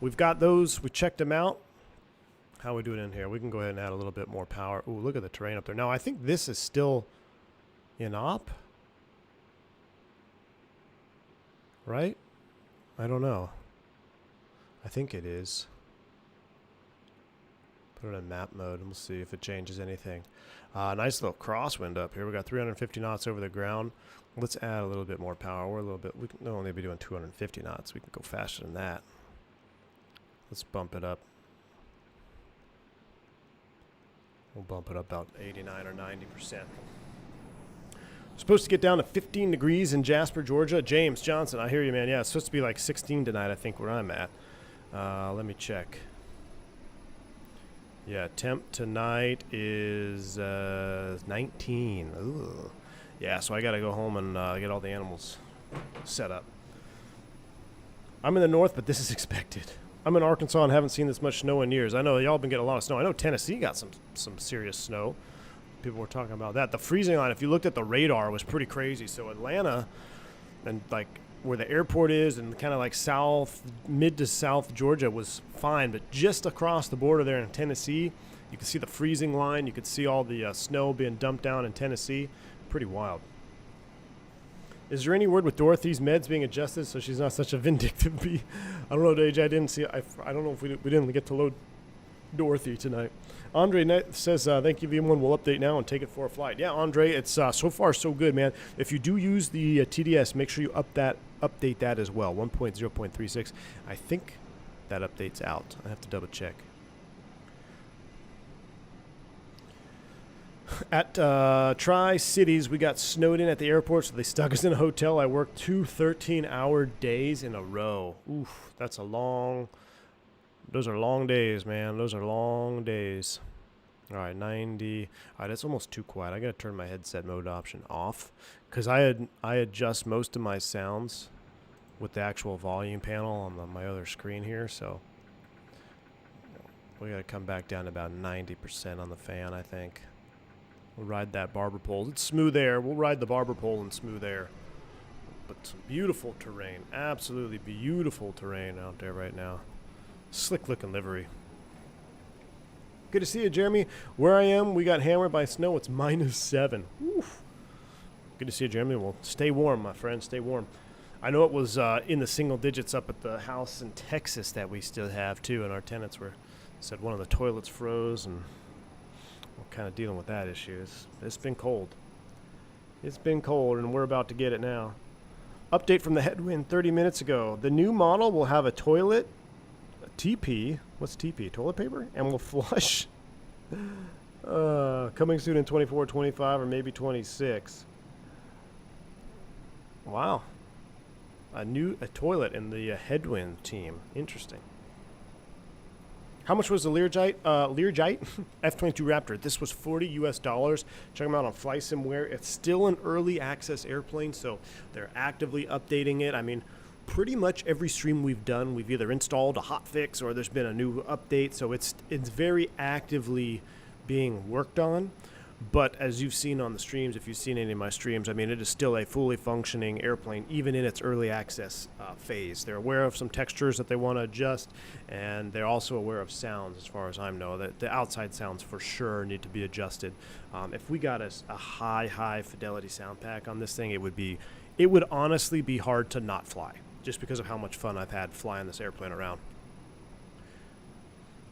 We've got those. We checked them out. How are we doing in here? We can go ahead and add a little bit more power. Ooh, look at the terrain up there. Now, I think this is still in op. Right? I don't know. I think it is. Put it in map mode and we'll see if it changes anything. Nice little crosswind up here. We got 350 knots over the ground. Let's add a little bit more power. We're a little bit, we can only be doing 250 knots. We can go faster than that. Let's bump it up. We'll bump it up about 89 or 90%. Supposed to get down to 15 degrees in Jasper, Georgia. James Johnson, I hear you, man. Yeah, it's supposed to be like 16 tonight, I think, where I'm at. Let me check. Yeah, temp tonight is 19. Ooh. Yeah, so I got to go home and get all the animals set up. I'm in the north, but this is expected. I'm in Arkansas and haven't seen this much snow in years. I know y'all been getting a lot of snow. I know Tennessee got some serious snow. People were talking about that. The freezing line, if you looked at the radar, was pretty crazy. So Atlanta and like where the airport is and kind of like mid to south Georgia was fine. But just across the border there in Tennessee, you could see the freezing line. You could see all the snow being dumped down in Tennessee. Pretty wild. Is there any word with Dorothy's meds being adjusted so she's not such a vindictive bee? I don't know, AJ. I didn't see. I don't know if we didn't get to load Dorothy tonight. Andre says, thank you, V1. We'll update now and take it for a flight. Yeah, Andre, it's so far so good, man. If you do use the TDS, make sure you update that as well. 1.0.36. I think that update's out. I have to double check. At Tri-Cities, we got snowed in at the airport, so they stuck us in a hotel. I worked 2 13-hour days in a row. Oof, that's a long... Those are long days, man. Those are long days. All right, 90. All right, that's almost too quiet. I got to turn my headset mode option off because I adjust most of my sounds with the actual volume panel on my other screen here, so we got to come back down to about 90% on the fan, I think. We'll ride that barber pole. It's smooth air. We'll ride the barber pole in smooth air. But some beautiful terrain. Absolutely beautiful terrain out there right now. Slick looking livery. Good to see you, Jeremy. Where I am, we got hammered by snow. It's -7. Oof. Good to see you, Jeremy. Well, stay warm, my friend. Stay warm. I know it was in the single digits up at the house in Texas that we still have, too, and our tenants said one of the toilets froze, and we're kind of dealing with that issue. It's been cold. It's been cold, and we're about to get it now. Update from the headwind 30 minutes ago. The new model will have a toilet, a TP. What's TP? Toilet paper? And will flush. Coming soon in 24, 25, or maybe 26. Wow. A toilet in the headwind team. Interesting. How much was the Learjet F-22 Raptor? This was $40 US. Check them out on FlySimware. It's still an early access airplane, so they're actively updating it. I mean, pretty much every stream we've done, we've either installed a hot fix or there's been a new update, so it's very actively being worked on. But as you've seen on the streams, if you've seen any of my streams, I mean, it is still a fully functioning airplane, even in its early access phase. They're aware of some textures that they want to adjust, and they're also aware of sounds, as far as I know. That the outside sounds for sure need to be adjusted. If we got a high fidelity sound pack on this thing, it would honestly be hard to not fly, just because of how much fun I've had flying this airplane around.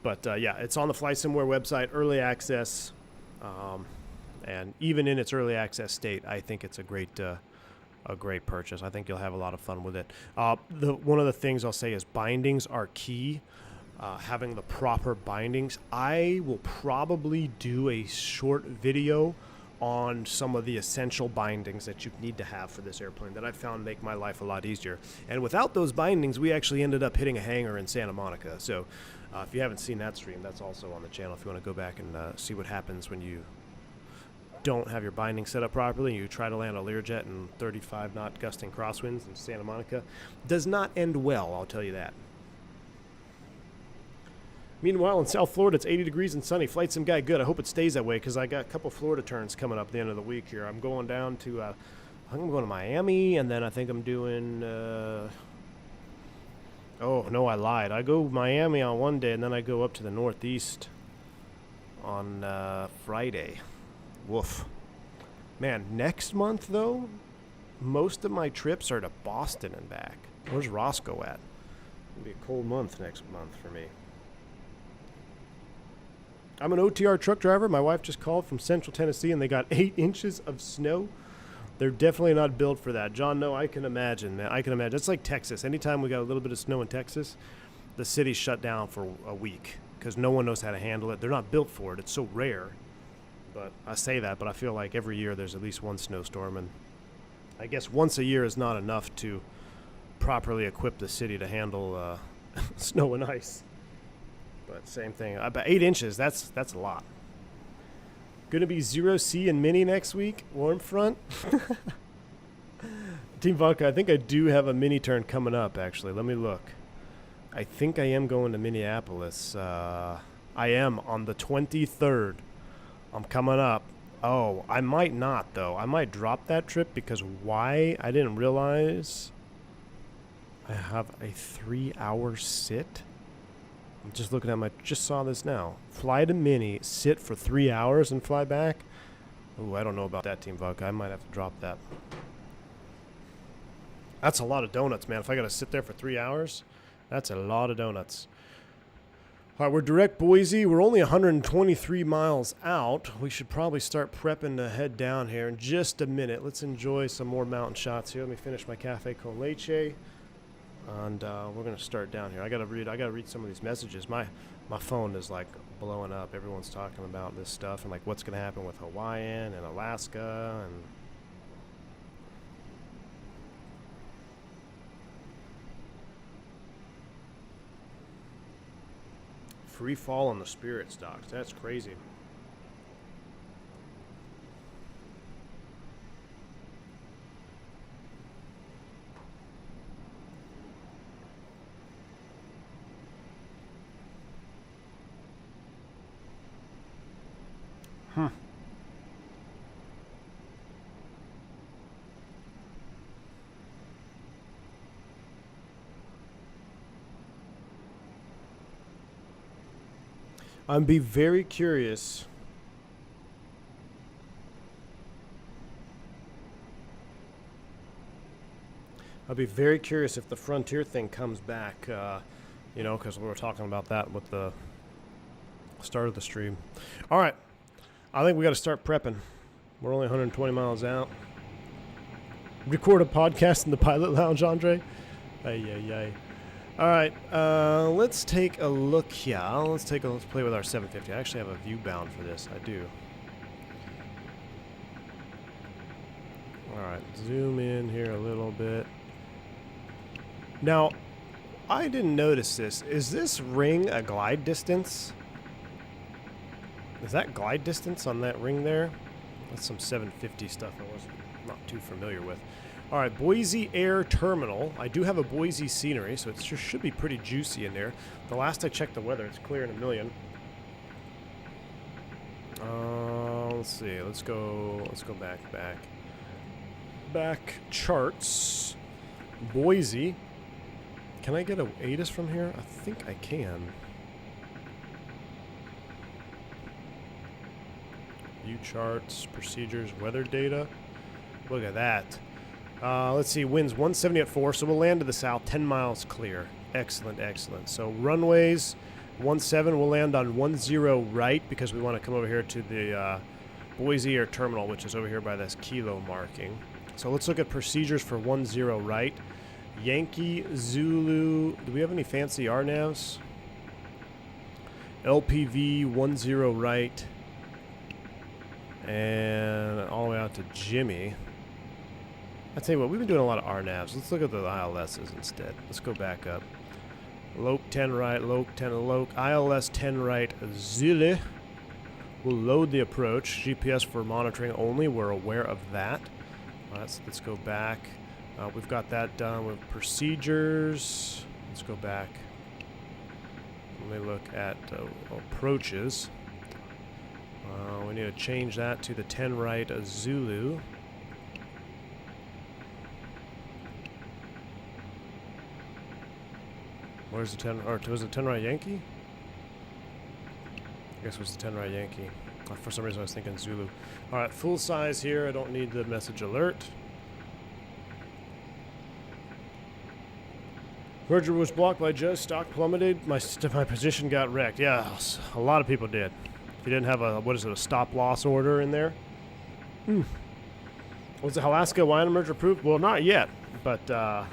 But yeah, it's on the FlySimware website, early access. And even in its early access state, I think it's a great purchase. I think you'll have a lot of fun with it. One of the things I'll say is bindings are key. Having the proper bindings. I will probably do a short video on some of the essential bindings that you need to have for this airplane that I found make my life a lot easier. And without those bindings, we actually ended up hitting a hangar in Santa Monica. So if you haven't seen that stream, that's also on the channel if you want to go back and see what happens when you don't have your binding set up properly and you try to land a Learjet in 35 knot gusting crosswinds in Santa Monica. Does not end well, I'll tell you that. Meanwhile, in South Florida, it's 80 degrees and sunny. Flight sim guy, good. I hope it stays that way because I got a couple Florida turns coming up at the end of the week here. I'm going down to, I think I'm going to Miami, and then I think I'm doing, oh, no, I lied. I go Miami on one day, and then I go up to the Northeast on Friday. Woof. Man, next month, though, most of my trips are to Boston and back. Where's Roscoe at? It'll be a cold month next month for me. I'm an OTR truck driver. My wife just called from Central Tennessee, and they got 8 inches of snow. They're definitely not built for that. John, no, I can imagine, man. I can imagine. It's like Texas. Anytime we got a little bit of snow in Texas, the city's shut down for a week because no one knows how to handle it. They're not built for it. It's so rare. But I say that, but I feel like every year there's at least one snowstorm, and I guess once a year is not enough to properly equip the city to handle snow and ice. But same thing. About 8 inches, that's a lot. Going to be 0C and mini next week. Warm front. Team Vodka, I think I do have a mini turn coming up, actually. Let me look. I think I am going to Minneapolis. I am on the 23rd. I'm coming up. Oh, I might not, though. I might drop that trip because why? I didn't realize I have a 3-hour sit. I'm just looking at just saw this now. Fly to Mini, sit for 3 hours and fly back. Ooh, I don't know about that, Team Vodka. I might have to drop that. That's a lot of donuts, man. If I got to sit there for 3 hours, that's a lot of donuts. All right, we're direct Boise. We're only 123 miles out. We should probably start prepping to head down here in just a minute. Let's enjoy some more mountain shots here. Let me finish my cafe con leche. And we're gonna start down here. I gotta read some of these messages. My phone is like blowing up. Everyone's talking about this stuff and like what's gonna happen with Hawaiian and Alaska and free fall on the Spirit stocks. That's crazy. I'd be very curious. I'll be very curious if the Frontier thing comes back, you know, because we were talking about that with the start of the stream. All right. I think we got to start prepping. We're only 120 miles out. Record a podcast in the pilot lounge, Andre. Ay. All right, let's take a look here. Let's play with our 750. I actually have a view bound for this. I do. All right, zoom in here a little bit. Now, I didn't notice this. Is this ring a glide distance? Is that glide distance on that ring there? That's some 750 stuff I was not too familiar with. All right, Boise Air Terminal. I do have a Boise scenery, so it should be pretty juicy in there. The last I checked the weather, it's clear in a million. Let's see. Let's go back charts. Boise. Can I get a ATIS from here? I think I can. View charts, procedures, weather data. Look at that. Let's see, winds 170 at 4, so we'll land to the south, 10 miles clear. Excellent. So runways 17, we'll land on 10 right because we want to come over here to the Boise Air Terminal, which is over here by this kilo marking. So let's look at procedures for 10 right. Yankee, Zulu, do we have any fancy RNAVs? LPV 10 right. And all the way out to Jimmy. I tell you what, we've been doing a lot of RNAVs. Let's look at the ILSs instead. Let's go back up. Loc 10 right, Loc 10 Loc, ILS 10 right, Zulu. We'll load the approach. GPS for monitoring only. We're aware of that. Let's go back. We've got that done with procedures. Let's go back. Let me look at approaches. We need to change that to the 10 right Zulu. Where's the 10, or was it 10 right Yankee? I guess it was the 10 right Yankee. For some reason I was thinking Zulu. Alright, full size here. I don't need the message alert. Merger was blocked by Jez. Stock plummeted. My position got wrecked. Yeah, a lot of people did. If you didn't have a, what is it, a stop loss order in there. Was the Alaska Hawaiian merger approved? Well, not yet, but I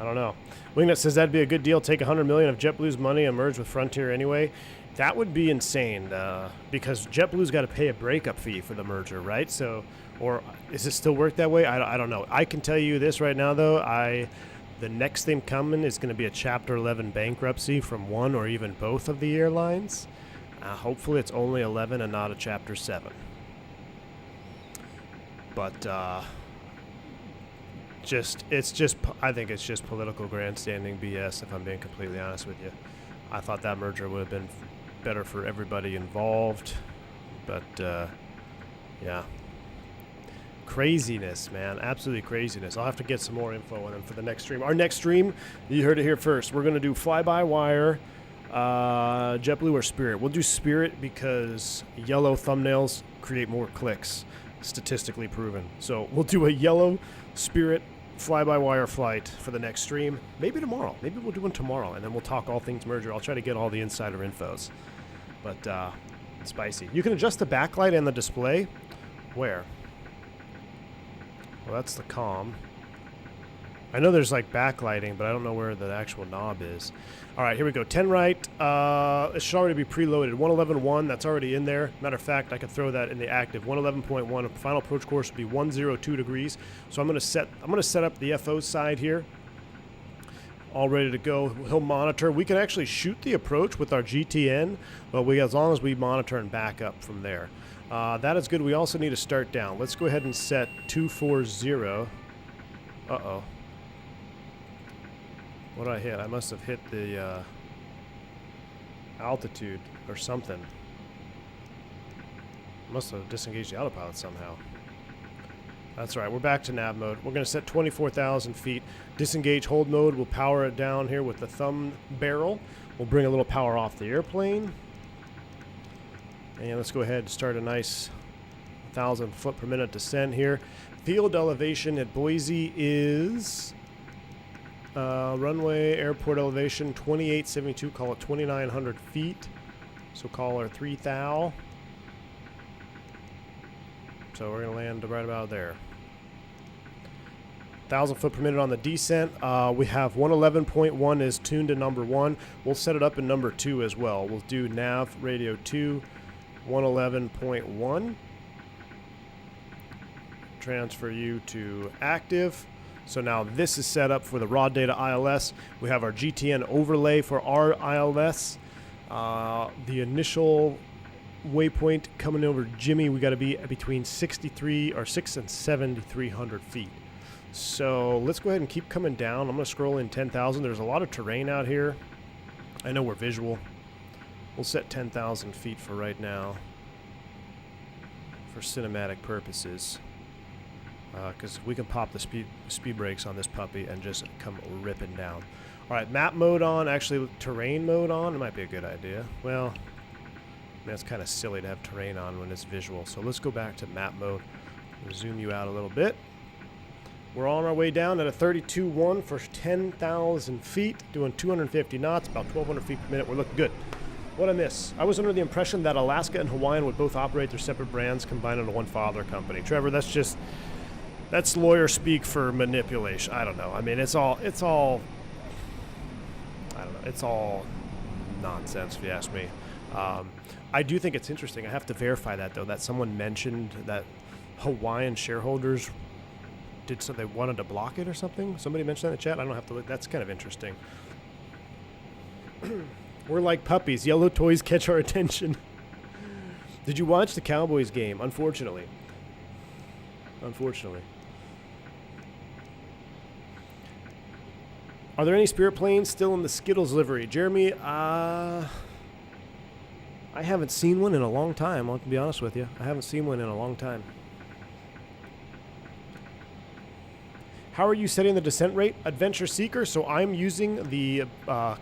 don't know. Wingnet says that'd be a good deal. Take $100 million of JetBlue's money and merge with Frontier anyway. That would be insane because JetBlue's got to pay a breakup fee for the merger, right? So, or is it still work that way? I don't know. I can tell you this right now, though. The next thing coming is going to be a Chapter 11 bankruptcy from one or even both of the airlines. Hopefully it's only 11 and not a Chapter 7. But I think it's just political grandstanding BS, if I'm being completely honest with you. I thought that merger would have been better for everybody involved. But, yeah. Craziness, man. Absolutely craziness. I'll have to get some more info on them for the next stream. Our next stream, you heard it here first. We're going to do fly-by-wire, JetBlue or Spirit. We'll do Spirit because yellow thumbnails create more clicks, statistically proven. So we'll do a yellow Spirit fly-by-wire flight for the next stream. Maybe tomorrow. Maybe we'll do one tomorrow, and then we'll talk all things merger. I'll try to get all the insider infos. But spicy. You can adjust the backlight and the display. Where? Well, that's the comm. I know there's like backlighting, but I don't know where the actual knob is. All right, here we go. 10 right. It should already be preloaded. 111.1, that's already in there. Matter of fact, I could throw that in the active. 111.1. Final approach course will be 102 degrees. So I'm going to set up the FO side here. All ready to go. He'll monitor. We can actually shoot the approach with our GTN, but as long as we monitor and back up from there. That is good. We also need to start down. Let's go ahead and set 240. Uh-oh. What did I hit? I must have hit the altitude or something. Must have disengaged the autopilot somehow. That's right. We're back to nav mode. We're going to set 24,000 feet. Disengage hold mode. We'll power it down here with the thumb barrel. We'll bring a little power off the airplane. And let's go ahead and start a nice 1,000 foot per minute descent here. Field elevation at Boise is runway airport elevation 2872. Call it 2,900 feet. So call her 3,000. So we're going to land right about there. 1,000 foot per minute on the descent. We have 111.1 is tuned to number 1. We'll set it up in number 2 as well. We'll do nav radio 2. 111.1. Transfer you to active. So now this is set up for the raw data ILS. We have our GTN overlay for our ILS. The initial waypoint coming over Jimmy, we got to be between 6 and 7,300 feet. So let's go ahead and keep coming down. I'm going to scroll in 10,000. There's a lot of terrain out here. I know we're visual. We'll set 10,000 feet for right now for cinematic purposes because we can pop the speed brakes on this puppy and just come ripping down. All right, map mode on, actually terrain mode on. It might be a good idea. Well, it's kind of silly to have terrain on when it's visual. So let's go back to map mode. We'll zoom you out a little bit. We're on our way down at a 32.1 for 10,000 feet, doing 250 knots, about 1,200 feet per minute. We're looking good. What'd I miss? I was under the impression that Alaska and Hawaiian would both operate their separate brands combined into one father company. Trevor, that's lawyer speak for manipulation. I don't know. I mean, it's all I don't know. It's all nonsense if you ask me. I do think it's interesting. I have to verify that though, that someone mentioned that Hawaiian shareholders so they wanted to block it or something. Somebody mentioned that in the chat. I don't have to look. That's kind of interesting. We're like puppies. Yellow toys catch our attention. Did you watch the Cowboys game? Unfortunately. Are there any Spirit planes still in the Skittles livery? Jeremy, I haven't seen one in a long time. I'll be honest with you. I haven't seen one in a long time. How are you setting the descent rate? Adventure Seeker. So I'm using the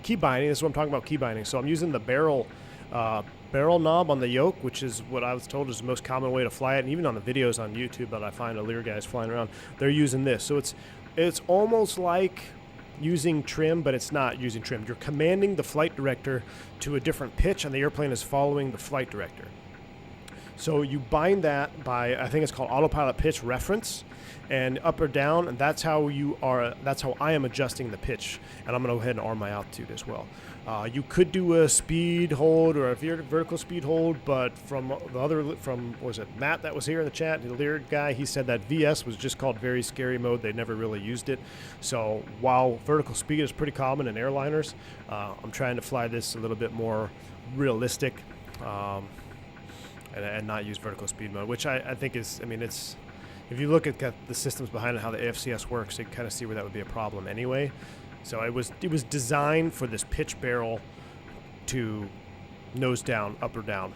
key binding. This is what I'm talking about, key binding. So I'm using the barrel knob on the yoke, which is what I was told is the most common way to fly it. And even on the videos on YouTube that I find the Lear guys flying around, they're using this. So it's almost like using trim, but it's not using trim. You're commanding the flight director to a different pitch, and the airplane is following the flight director. So you bind that by, I think it's called autopilot pitch reference, and up or down, and that's how I am adjusting the pitch. And I'm going to go ahead and arm my altitude as well. You could do a speed hold or a vertical speed hold, but from what was it, Matt that was here in the chat, the Lear guy, he said that VS was just called very scary mode. They never really used it. So while vertical speed is pretty common in airliners, I'm trying to fly this a little bit more realistic and not use vertical speed mode, which I think is, I mean, it's, if you look at the systems behind it, how the AFCS works, you kind of see where that would be a problem anyway. So it was designed for this pitch barrel to nose down, up or down,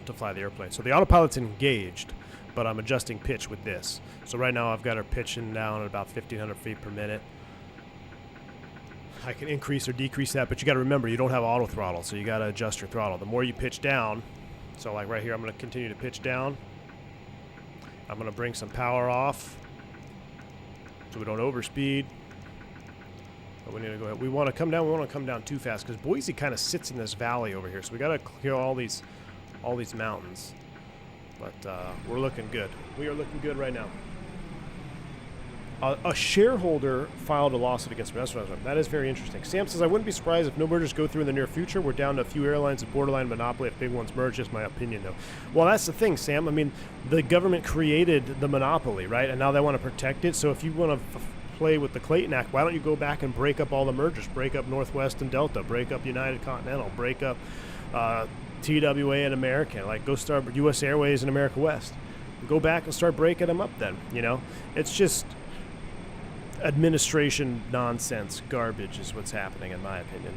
to fly the airplane. So the autopilot's engaged, but I'm adjusting pitch with this. So right now I've got her pitching down at about 1,500 feet per minute. I can increase or decrease that, but you got to remember you don't have auto throttle, so you got to adjust your throttle. The more you pitch down, so like right here, I'm going to continue to pitch down. I'm going to bring some power off so we don't overspeed. But we need to go ahead. We want to come down. We want to come down too fast because Boise kind of sits in this valley over here. So we got to clear all these mountains. But we're looking good. We are looking good right now. A shareholder filed a lawsuit against me. That's what I was saying. That is very interesting. Sam says, I wouldn't be surprised if no mergers go through in the near future. We're down to a few airlines of borderline monopoly if big ones merge. Just my opinion, though. Well, that's the thing, Sam. I mean, the government created the monopoly, right? And now they want to protect it. So if you want to play with the Clayton Act, why don't you go back and break up all the mergers? Break up Northwest and Delta. Break up United Continental. Break up TWA and American. Like, go start U.S. Airways and America West. Go back and start breaking them up then, you know? It's just administration nonsense garbage is what's happening, in my opinion.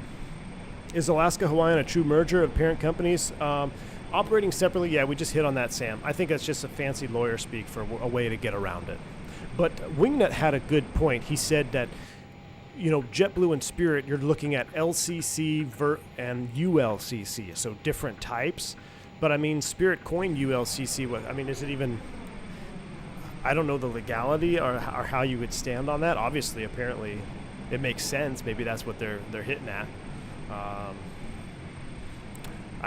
Is Alaska Hawaiian a true merger of parent companies? Operating separately, yeah, we just hit on that, Sam. I think that's just a fancy lawyer speak for a way to get around it. But Wingnut had a good point. He said that, you know, JetBlue and Spirit, you're looking at LCC and ULCC, so different types. But I mean, Spirit coined ULCC. I mean, is it even? I don't know the legality or how you would stand on that. Obviously, apparently, it makes sense. Maybe that's what they're hitting at. I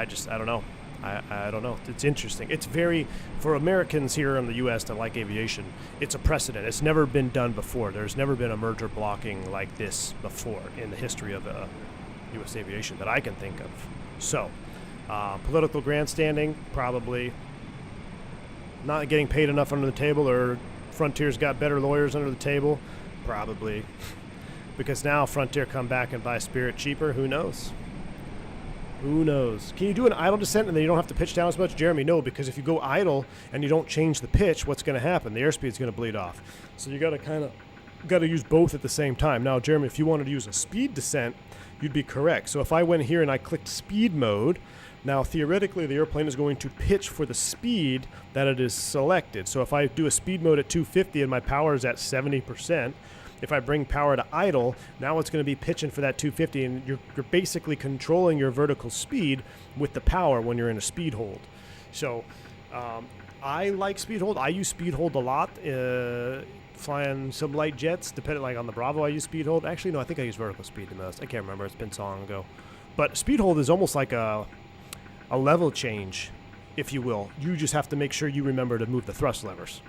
don't know. I don't know. It's interesting. It's very, for Americans here in the U.S. that like aviation, it's a precedent. It's never been done before. There's never been a merger blocking like this before in the history of U.S. aviation that I can think of. So, political grandstanding, probably. Not getting paid enough under the table, or Frontier's got better lawyers under the table, probably. Because now Frontier come back and buy Spirit cheaper, who knows? Who knows? Can you do an idle descent and then you don't have to pitch down as much? Jeremy, no, because if you go idle and you don't change the pitch, what's going to happen? The airspeed's going to bleed off. So you got to use both at the same time. Now, Jeremy, if you wanted to use a speed descent, you'd be correct. So if I went here and I clicked speed mode, now theoretically the airplane is going to pitch for the speed that it is selected. So if I do a speed mode at 250 and my power is at 70%, if I bring power to idle, now it's going to be pitching for that 250, and you're basically controlling your vertical speed with the power when you're in a speed hold. So I like speed hold. I use speed hold a lot. Flying some light jets, depending like on the Bravo, I use speed hold. Actually, no, I think I use vertical speed the most. I can't remember. It's been so long ago. But speed hold is almost like a level change, if you will. You just have to make sure you remember to move the thrust levers.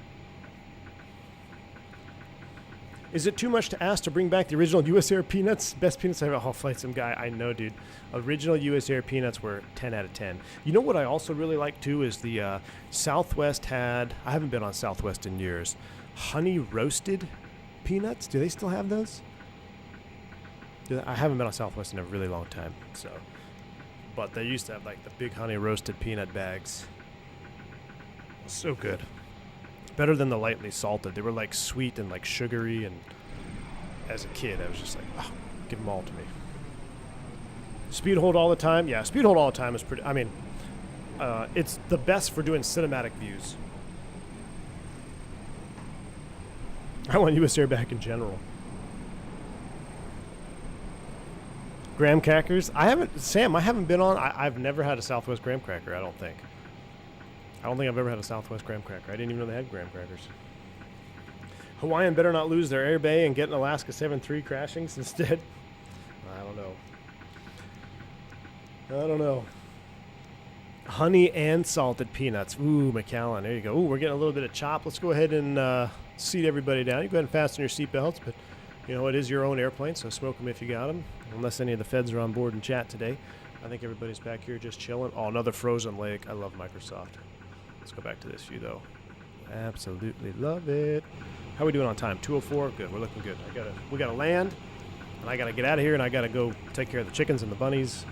Is it too much to ask to bring back the original US Air Peanuts? Best peanuts I've ever flight some guy. I know, dude. Original US Air Peanuts were 10 out of 10. You know what I also really like, too, is the Southwest had, I haven't been on Southwest in years, honey roasted peanuts. Do they still have those? I haven't been on Southwest in a really long time, so. But they used to have, like, the big honey roasted peanut bags. So good. Better than the lightly salted. They were like sweet and like sugary, and as a kid I was just like, oh, give them all to me. Speed hold all the time? Yeah, speed hold all the time is pretty, I mean, it's the best for doing cinematic views. I want US Air back in general. Graham crackers? I haven't been on, I've never had a Southwest graham cracker, I don't think I've ever had a Southwest graham cracker. I didn't even know they had graham crackers. Hawaiian better not lose their air bay and get an Alaska 7-3 crashings instead. I don't know. I don't know. Honey and salted peanuts. Ooh, McAllen. There you go. Ooh, we're getting a little bit of chop. Let's go ahead and seat everybody down. You go ahead and fasten your seatbelts, but you know, it is your own airplane, so smoke them if you got them. Unless any of the feds are on board and chat today. I think everybody's back here just chilling. Oh, another frozen lake. I love Microsoft. Let's go back to this view, though. Absolutely love it. How are we doing on time? 2:04? Good. We're looking good. We gotta land, and I gotta get out of here, and I gotta go take care of the chickens and the bunnies.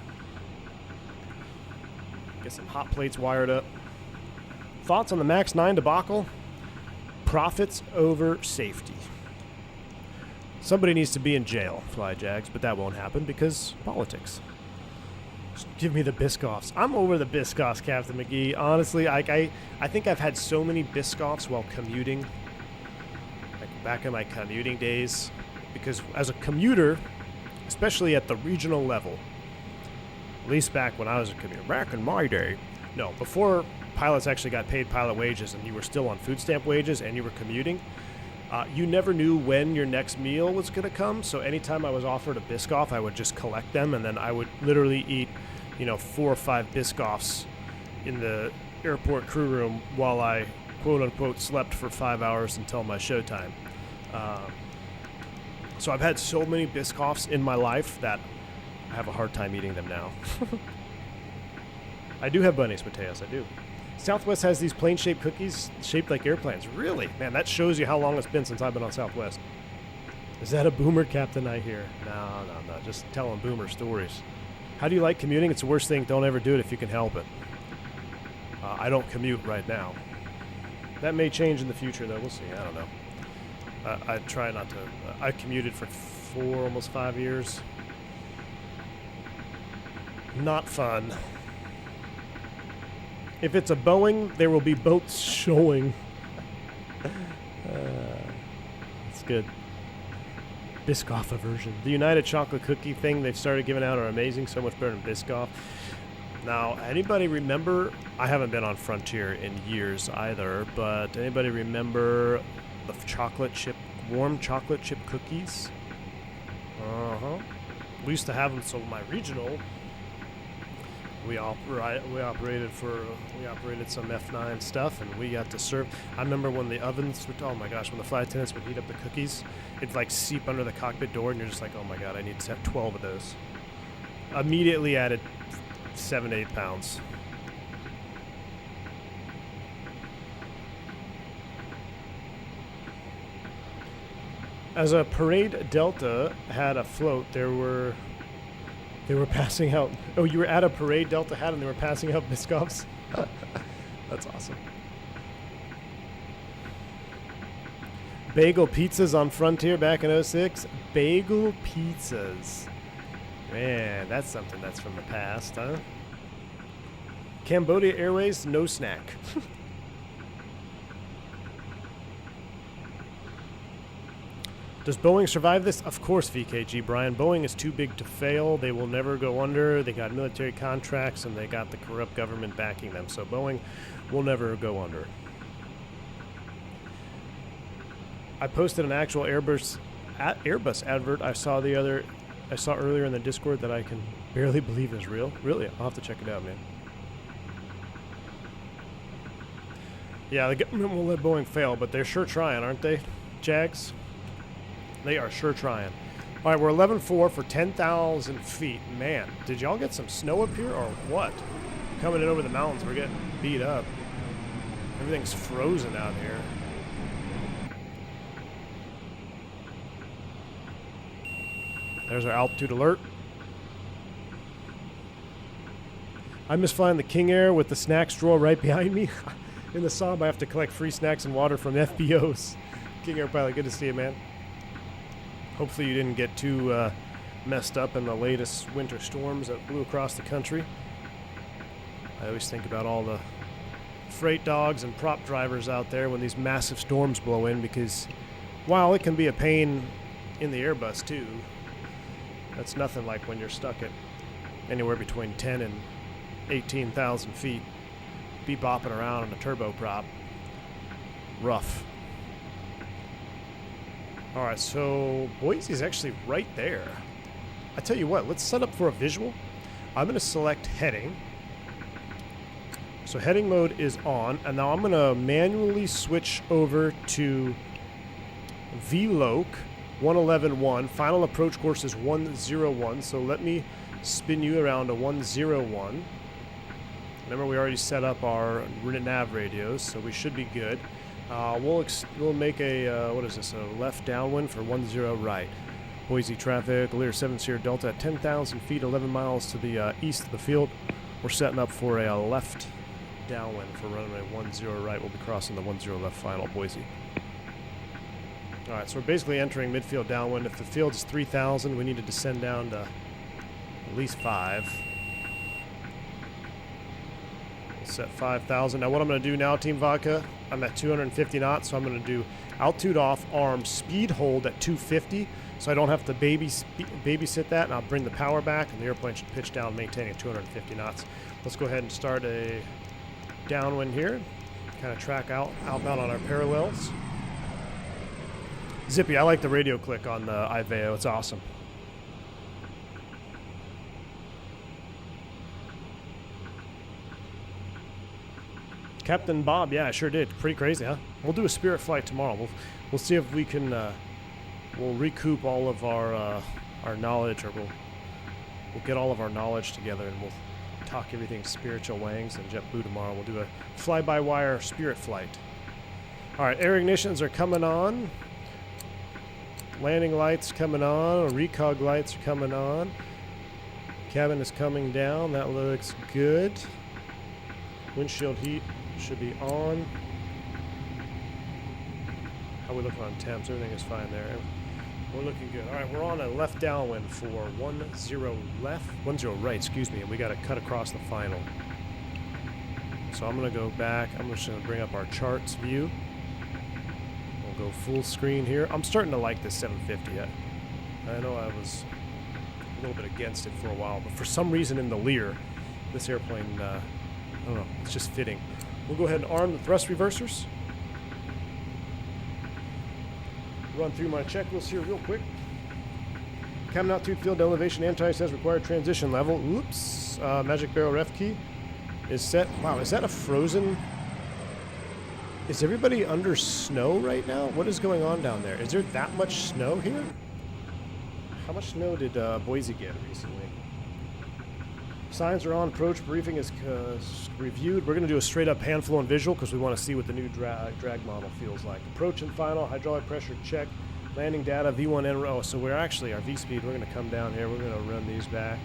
Get some hot plates wired up. Thoughts on the MAX 9 debacle? Profits over safety. Somebody needs to be in jail, Fly Jags, but that won't happen because politics. Just give me the Biscoffs. I'm over the Biscoffs, Captain McGee. Honestly, I think I've had so many Biscoffs while commuting, like back in my commuting days, because as a commuter, especially at the regional level, at least back when I was a commuter, back in my day, no, before pilots actually got paid pilot wages and you were still on food stamp wages and you were commuting, you never knew when your next meal was going to come. So anytime I was offered a Biscoff, I would just collect them, and then I would literally eat, 4 or 5 Biscoffs in the airport crew room while I, quote unquote, slept for 5 hours until my showtime. So I've had so many Biscoffs in my life that I have a hard time eating them now. I do have bunnies, Mateus, I do. Southwest has these plane-shaped cookies shaped like airplanes. Really? Man, that shows you how long it's been since I've been on Southwest. Is that a boomer, Captain, I hear? No, just telling boomer stories. How do you like commuting? It's the worst thing. Don't ever do it if you can help it. I don't commute right now. That may change in the future, though. We'll see. I don't know. I try not to. I commuted for almost 5 years. Not fun. If it's a Boeing, there will be boats showing. It's good. Biscoff aversion. The United Chocolate Cookie thing they've started giving out are amazing. So much better than Biscoff. Now, anybody remember? I haven't been on Frontier in years either, but anybody remember the warm chocolate chip cookies? We used to have them. So my regional. We operated some F9 stuff, and we got to serve. I remember when the ovens would, oh my gosh, when the flight attendants would heat up the cookies, it'd like seep under the cockpit door, and you're just like, oh my god, I need to have 12 of those. Immediately added 7-8 pounds. As a Parade Delta had a float, they were passing out. Oh, you were at a Parade Delta hat and they were passing out Biscoffs? That's awesome. Bagel pizzas on Frontier back in 06. Bagel pizzas. Man, that's something that's from the past, huh? Cambodia Airways, no snack. Does Boeing survive this? Of course, VKG, Brian. Boeing is too big to fail. They will never go under. They got military contracts, and they got the corrupt government backing them. So Boeing will never go under. I posted an actual Airbus advert I saw earlier in the Discord that I can barely believe is real. Really? I'll have to check it out, man. Yeah, the government won't let Boeing fail, but they're sure trying, aren't they, Jags? They are sure trying. All right, we're 11.4 for 10,000 feet. Man, did y'all get some snow up here or what? Coming in over the mountains, we're getting beat up. Everything's frozen out here. There's our altitude alert. I miss flying the King Air with the snacks drawer right behind me. In the Saab, I have to collect free snacks and water from FBOs. King Air pilot, good to see you, man. Hopefully you didn't get too messed up in the latest winter storms that blew across the country. I always think about all the freight dogs and prop drivers out there when these massive storms blow in, because while it can be a pain in the Airbus too, that's nothing like when you're stuck at anywhere between 10 and 18,000 feet, be bopping around in a turboprop. Rough. All right, so Boise is actually right there. I tell you what, let's set up for a visual. I'm going to select heading. So heading mode is on, and now I'm going to manually switch over to VLOC 111.1. Final approach course is 101, so let me spin you around to 101. Remember, we already set up our nav radios, so we should be good. We'll make a, what is this, a left downwind for 10 right. Boise traffic, Lear 7 Sierra Delta at 10,000 feet, 11 miles to the east of the field. We're setting up for a left downwind for runway 10 right. We'll be crossing the 10 left final, Boise. All right, so we're basically entering midfield downwind. If the field is 3,000, we need to descend down to at least 5. We'll set 5,000. Now what I'm going to do now, Team Vodka, I'm at 250 knots, so I'm going to do altitude off, arm, speed hold at 250, so I don't have to babysit that, and I'll bring the power back, and the airplane should pitch down, maintaining 250 knots. Let's go ahead and start a downwind here, kind of track outbound on our parallels. Zippy, I like the radio click on the IVEO, it's awesome. Captain Bob, yeah, I sure did. Pretty crazy, huh? We'll do a Spirit flight tomorrow. We'll see if we can we'll recoup all of our knowledge, or we'll get all of our knowledge together, and we'll talk everything spiritual wangs and JetBlue tomorrow. We'll do a fly-by-wire Spirit flight. All right, air ignitions are coming on. Landing lights coming on. Recog lights are coming on. Cabin is coming down. That looks good. Windshield heat should be on. How we looking on temps? Everything is fine there. We're looking good. All right, we're on a left downwind for 10 right, excuse me, and we got to cut across the final. So I'm going to go back. I'm just going to bring up our charts view. We'll go full screen here. I'm starting to like this 750. I know I was a little bit against it for a while, but for some reason in the Lear, this airplane, I don't know, it's just fitting. We'll go ahead and arm the thrust reversers. Run through my checklist here real quick. Cabin altitude, field elevation, anti-says required transition level. Oops. Magic barrel ref key is set. Wow, is that a frozen? Is everybody under snow right now? What is going on down there? Is there that much snow here? How much snow did Boise get recently? Signs are on. Approach briefing is reviewed. We're going to do a straight up hand flow and visual because we want to see what the new drag model feels like. Approach and final, hydraulic pressure check, landing data, V1.10. Oh, so we're actually, our V-speed, we're going to come down here. We're going to run these back.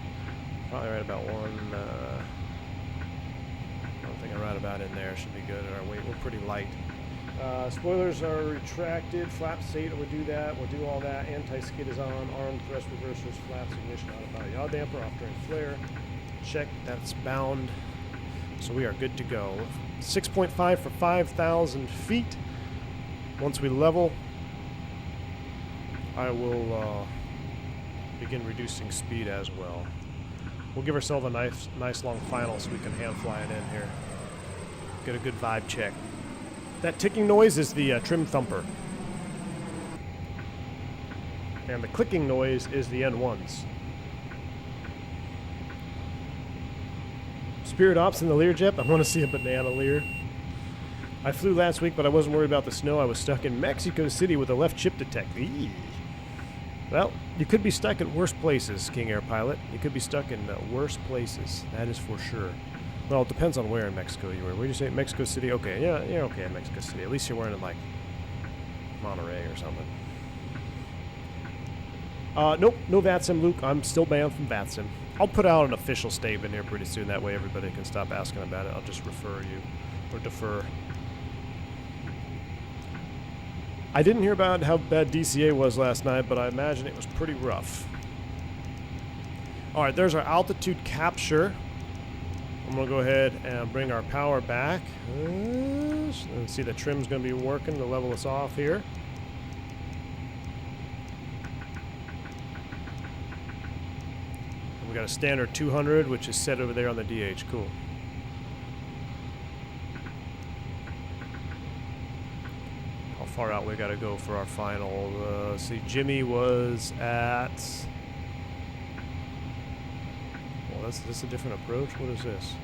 Probably right about one. I don't think I'm right about in there. Should be good. Our weight, we're pretty light. Spoilers are retracted. Flaps 8, we'll do that. We'll do all that. Anti-skid is on. Armed thrust reversers, flaps, ignition, autopilot, yaw damper, off during flare. Check, that's bound. So we are good to go. 6.5 for 5,000 feet. Once we level, I will begin reducing speed as well. We'll give ourselves a nice long final so we can hand fly it in here. Get a good vibe check. That ticking noise is the trim thumper. And the clicking noise is the N1s. Spirit Ops in the Learjet. I want to see a banana Lear. I flew last week, but I wasn't worried about the snow. I was stuck in Mexico City with a left chip detect. Eee. Well, you could be stuck in worse places, King Air Pilot. You could be stuck in worse places. That is for sure. Well, it depends on where in Mexico you were. Where did you say? Mexico City? Okay, yeah, you're okay in Mexico City. At least you're wearing it like Monterey or something. Nope, no VATSIM, Luke. I'm still banned from VATSIM. I'll put out an official statement here pretty soon. That way everybody can stop asking about it. I'll just refer you or defer. I didn't hear about how bad DCA was last night, but I imagine it was pretty rough. All right, there's our altitude capture. I'm going to go ahead and bring our power back. And see the trim's going to be working to level us off here. We got a standard 200, which is set over there on the DH. Cool. I'll far out we got to go for our final? See, Jimmy was at... Well, that's this a different approach? What is this?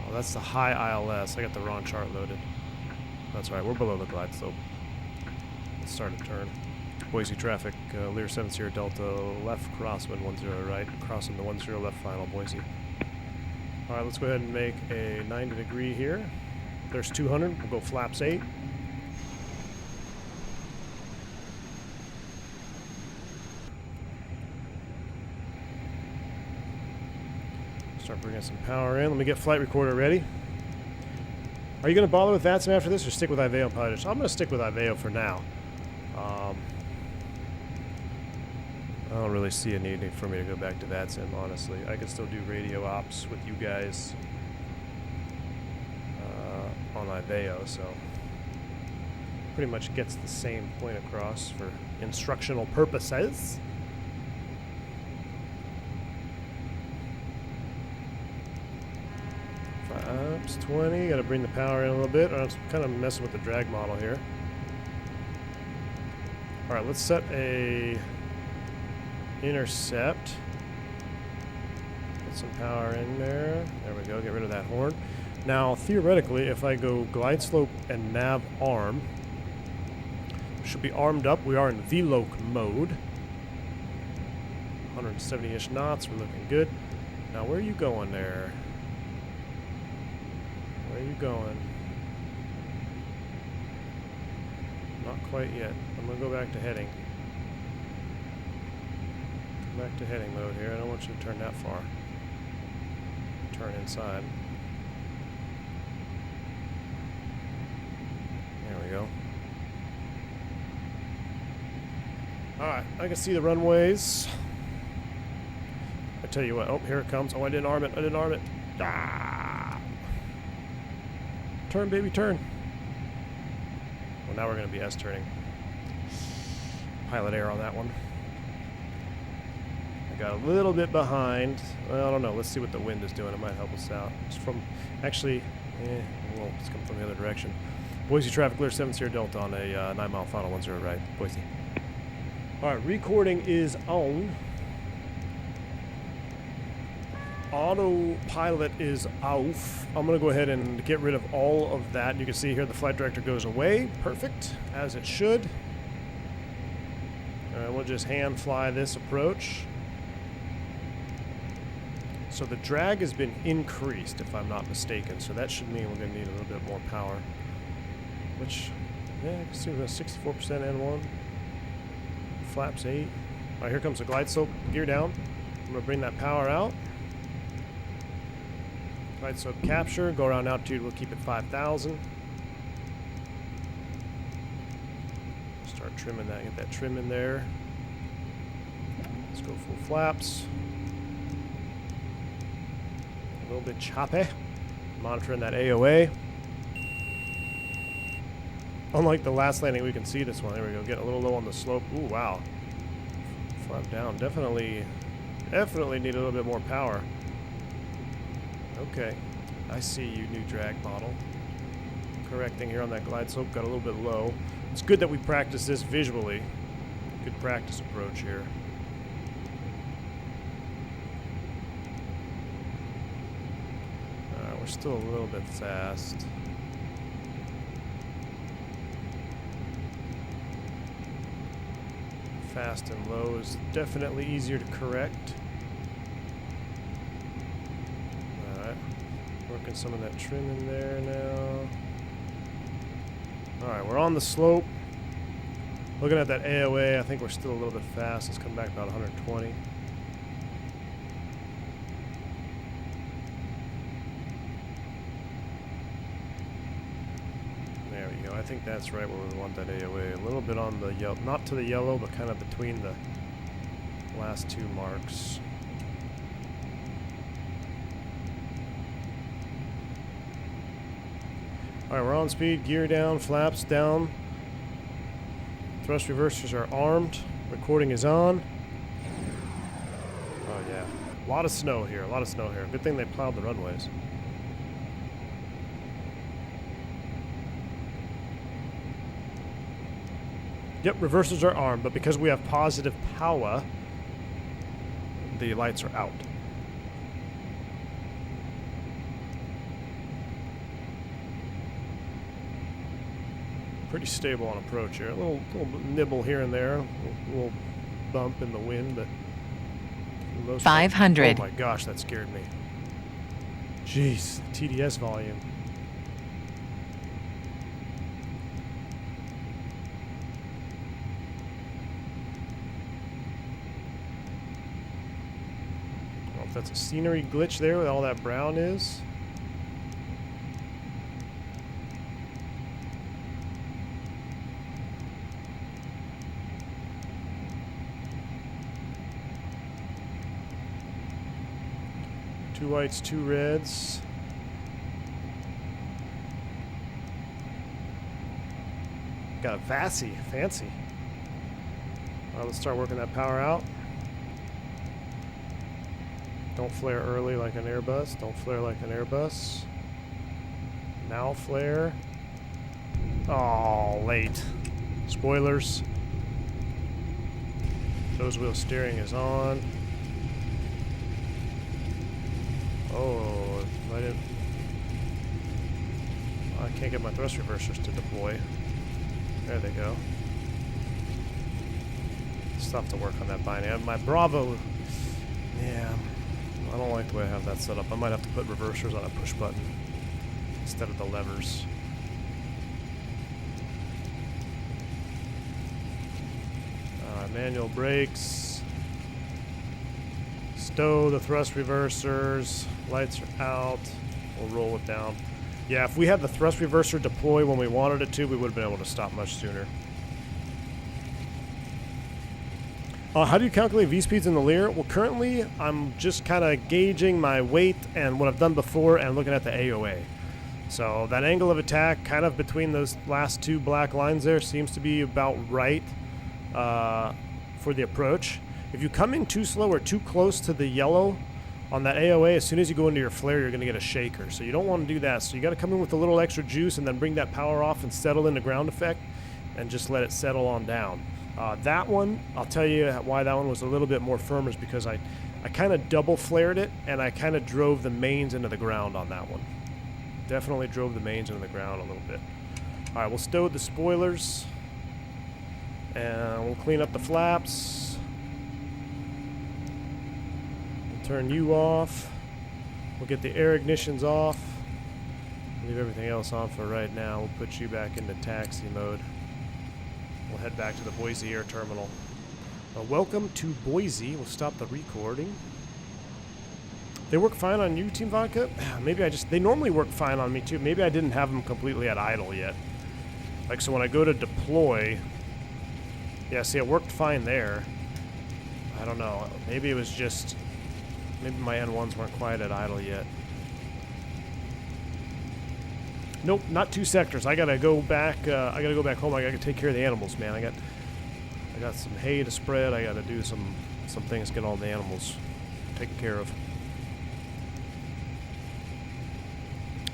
Oh, that's the high ILS. I got the wrong chart loaded. That's right, we're below the glide slope. Let's start a turn. Boise traffic, Lear 70 Delta, left crosswind 10 right, crossing the 10 left final, Boise. Alright, let's go ahead and make a 90 degree here. There's 200, we'll go flaps 8. Start bringing some power in. Let me get flight recorder ready. Are you going to bother with VATSIM after this or stick with IVEO and pilot? I'm going to stick with IVEO for now. I don't really see a need for me to go back to VATSIM, honestly. I could still do radio ops with you guys on IVEO, so pretty much gets the same point across for instructional purposes. Flaps 20, got to bring the power in a little bit. I'm kind of messing with the drag model here. All right, let's set a intercept. Put some power in there. There we go. Get rid of that horn. Now, theoretically, if I go glide slope and nav arm, should be armed up. We are in VLOC mode. 170-ish knots. We're looking good. Now, where are you going there? Where are you going? Not quite yet. I'm going to go back to heading. Back to heading mode here. I don't want you to turn that far. Turn inside. There we go. Alright, I can see the runways. I tell you what. Oh, here it comes. Oh, I didn't arm it. I didn't arm it. Ah! Turn, baby, turn. Well, now we're going to be S-turning. Pilot error on that one. I got a little bit behind. Well, I don't know. Let's see what the wind is doing. It might help us out. It's from, actually, well, it's coming from the other direction. Boise traffic, Lear 70 Delta on a 9-mile final, 10 right, Boise. All right, recording is on. Autopilot is off. I'm going to go ahead and get rid of all of that. You can see here the flight director goes away. Perfect, as it should. All right, we'll just hand fly this approach. So the drag has been increased, if I'm not mistaken. So that should mean we're going to need a little bit more power. Which, yeah, I can see we're at 64% N1. Flaps 8. All right, here comes the glide slope. Gear down. I'm going to bring that power out. Glide slope capture. Go around altitude. We'll keep it 5,000. Start trimming that. Get that trim in there. Let's go full flaps. A little bit choppy. Monitoring that AOA. Unlike the last landing, we can see this one. There we go. Getting a little low on the slope. Ooh, wow. Flap down. Definitely need a little bit more power. Okay. I see you, new drag model. Correcting here on that glide slope. Got a little bit low. It's good that we practice this visually. Good practice approach here. We're still a little bit fast. Fast and low is definitely easier to correct. Alright. Working some of that trim in there now. Alright, we're on the slope. Looking at that AOA, I think we're still a little bit fast. Let's come back about 120. I think that's right where we want that AOA. A little bit on the yellow, not to the yellow, but kind of between the last two marks. All right, we're on speed, gear down, flaps down. Thrust reversers are armed. Recording is on. Oh yeah, a lot of snow here, a lot of snow here. Good thing they plowed the runways. Yep, reversers are armed, but because we have positive power, the lights are out. Pretty stable on approach here. A little nibble here and there, a little bump in the wind, but for the most 500. part, oh my gosh, that scared me. Jeez, TDS volume. I don't know if that's a scenery glitch there with all that brown is. Two whites, two reds. Got a Vassy, fancy. All right, let's start working that power out. Don't flare early like an Airbus. Don't flare like an Airbus. Now flare. Oh, late. Spoilers. Nose wheel steering is on. Oh, I can't get my thrust reversers to deploy. There they go. Still have to work on that binding. My Bravo, yeah, I don't like the way I have that set up. I might have to put reversers on a push button instead of the levers. Manual brakes. Stow the thrust reversers. Lights are out. We'll roll it down. Yeah, if we had the thrust reverser deploy when we wanted it to, we would have been able to stop much sooner. How do you calculate V-speeds in the Lear? Well, currently, I'm just kind of gauging my weight and what I've done before and looking at the AOA. So that angle of attack kind of between those last two black lines there seems to be about right for the approach. If you come in too slow or too close to the yellow on that AOA, as soon as you go into your flare, you're going to get a shaker. So you don't want to do that. So you got to come in with a little extra juice and then bring that power off and settle into ground effect and just let it settle on down. That one, I'll tell you why that one was a little bit more firm is because I kind of double flared it and I kind of drove the mains into the ground on that one. Definitely drove the mains into the ground a little bit. All right, we'll stow the spoilers and we'll clean up the flaps. We'll turn you off. We'll get the air ignitions off. Leave everything else on for right now. We'll put you back into taxi mode. We'll head back to the Boise Air Terminal. Welcome to Boise. We'll stop the recording. They work fine on you, Team Vodka? Maybe they normally work fine on me too. Maybe I didn't have them completely at idle yet. Like, so when I go to deploy, yeah, see, it worked fine there. I don't know. Maybe it was just, maybe my N1s weren't quite at idle yet. Nope, not two sectors. I gotta go back. I gotta go back home. I gotta take care of the animals, man. I got some hay to spread. I gotta do some things, get all the animals taken care of.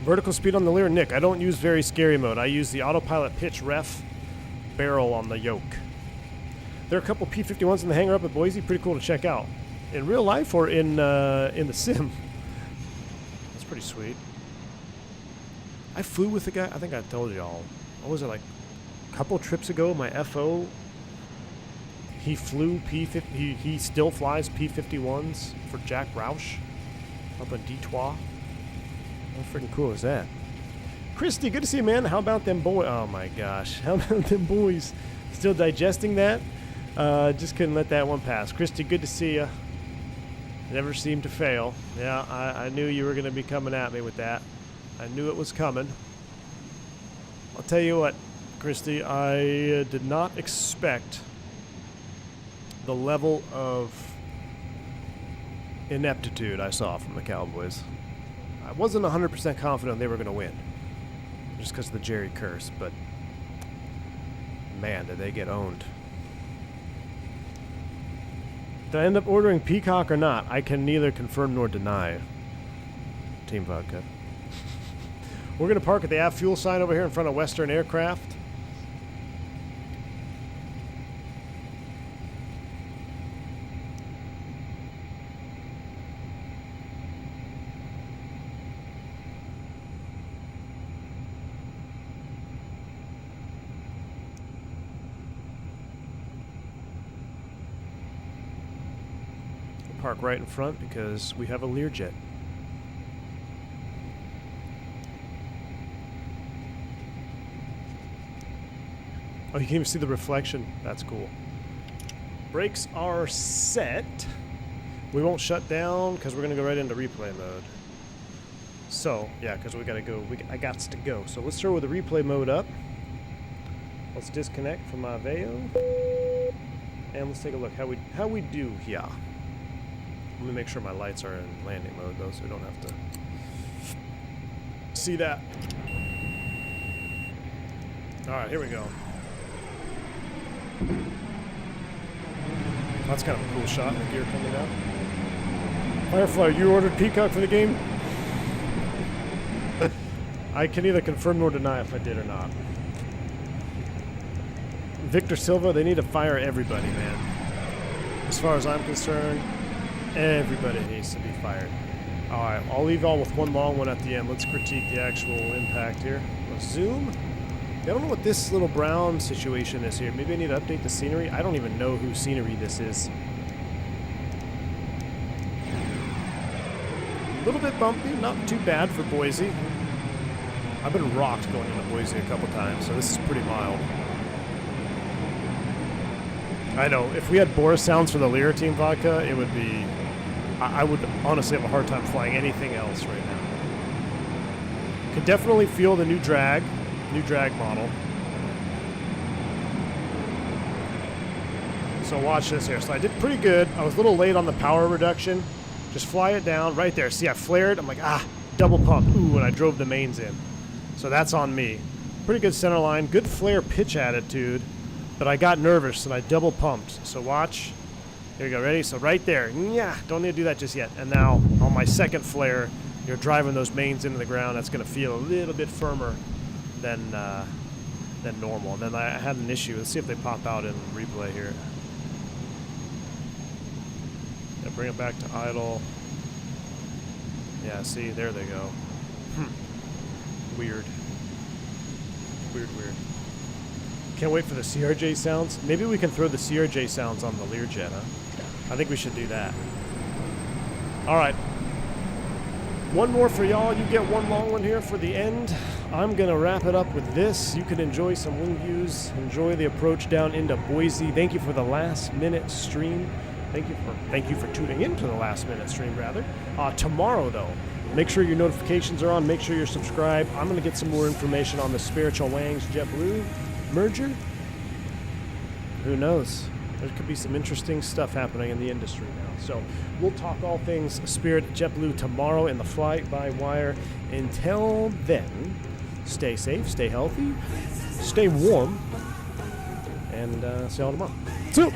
Vertical speed on the Lear, Nick. I don't use very scary mode. I use the autopilot pitch ref barrel on the yoke. There are a couple P-51s in the hangar up at Boise. Pretty cool to check out. In real life or in the sim? That's pretty sweet. I flew with the guy. I think I told y'all. What was it, like a couple trips ago? My FO. He flew P-50. He still flies P-51s for Jack Roush up in Detroit. How freaking cool is that? Christy, good to see you, man. How about them boys? Oh my gosh. How about them boys? Still digesting that? Just couldn't let that one pass. Christy, good to see you. Never seemed to fail. Yeah, I knew you were going to be coming at me with that. I knew it was coming. I'll tell you what, Christy, I did not expect the level of ineptitude I saw from the Cowboys. I wasn't 100% confident they were going to win, just because of the Jerry curse, but man, did they get owned. Did I end up ordering Peacock or not? I can neither confirm nor deny. Team Vodka. We're going to park at the aft fuel sign over here in front of Western Aircraft. Park right in front because we have a Learjet. Oh, you can even see the reflection. That's cool. Brakes are set. We won't shut down because we're going to go right into replay mode. So, yeah, because we got to go. I got to go. So let's start with the replay mode up. Let's disconnect from my Veo. And let's take a look how we do here. Let me make sure my lights are in landing mode though, so we don't have to see that. Alright, here we go. That's kind of a cool shot, the gear coming out. Firefly, you ordered Peacock for the game? I can neither confirm nor deny if I did or not. Victor Silva, they need to fire everybody, man. As far as I'm concerned, everybody needs to be fired. Alright, I'll leave y'all with one long one at the end. Let's critique the actual impact here. Let's zoom. I don't know what this little brown situation is here. Maybe I need to update the scenery. I don't even know whose scenery this is. A little bit bumpy, not too bad for Boise. I've been rocked going into Boise a couple times, so this is pretty mild. I know, if we had Boris sounds for the Lear Team Vodka, it would be... I would honestly have a hard time flying anything else right now. Could definitely feel the new drag model. So watch this here. So I did pretty good. I was a little late on the power reduction. Just fly it down right there. See, I flared. I'm like, double pump. Ooh, and I drove the mains in. So that's on me. Pretty good center line. Good flare pitch attitude. But I got nervous and I double pumped. So watch. Here we go. Ready? So right there. Yeah, don't need to do that just yet. And now on my second flare, you're driving those mains into the ground. That's going to feel a little bit firmer than normal. And then I had an issue. Let's see if they pop out in replay here. Yeah, bring it back to idle. Yeah, see, there they go. Weird. Weird. Can't wait for the CRJ sounds. Maybe we can throw the CRJ sounds on the Learjet, huh? I think we should do that. Alright. One more for y'all. You get one long one here for the end. I'm going to wrap it up with this. You can enjoy some wing views. Enjoy the approach down into Boise. Thank you for the last minute stream. Thank you for tuning into the last minute stream, rather. Tomorrow, though, make sure your notifications are on. Make sure you're subscribed. I'm going to get some more information on the Spiritual Wangs JetBlue merger. Who knows? There could be some interesting stuff happening in the industry now. So we'll talk all things Spirit JetBlue tomorrow in the fly-by-wire. Until then, stay safe, stay healthy, stay warm, and see y'all tomorrow. See you.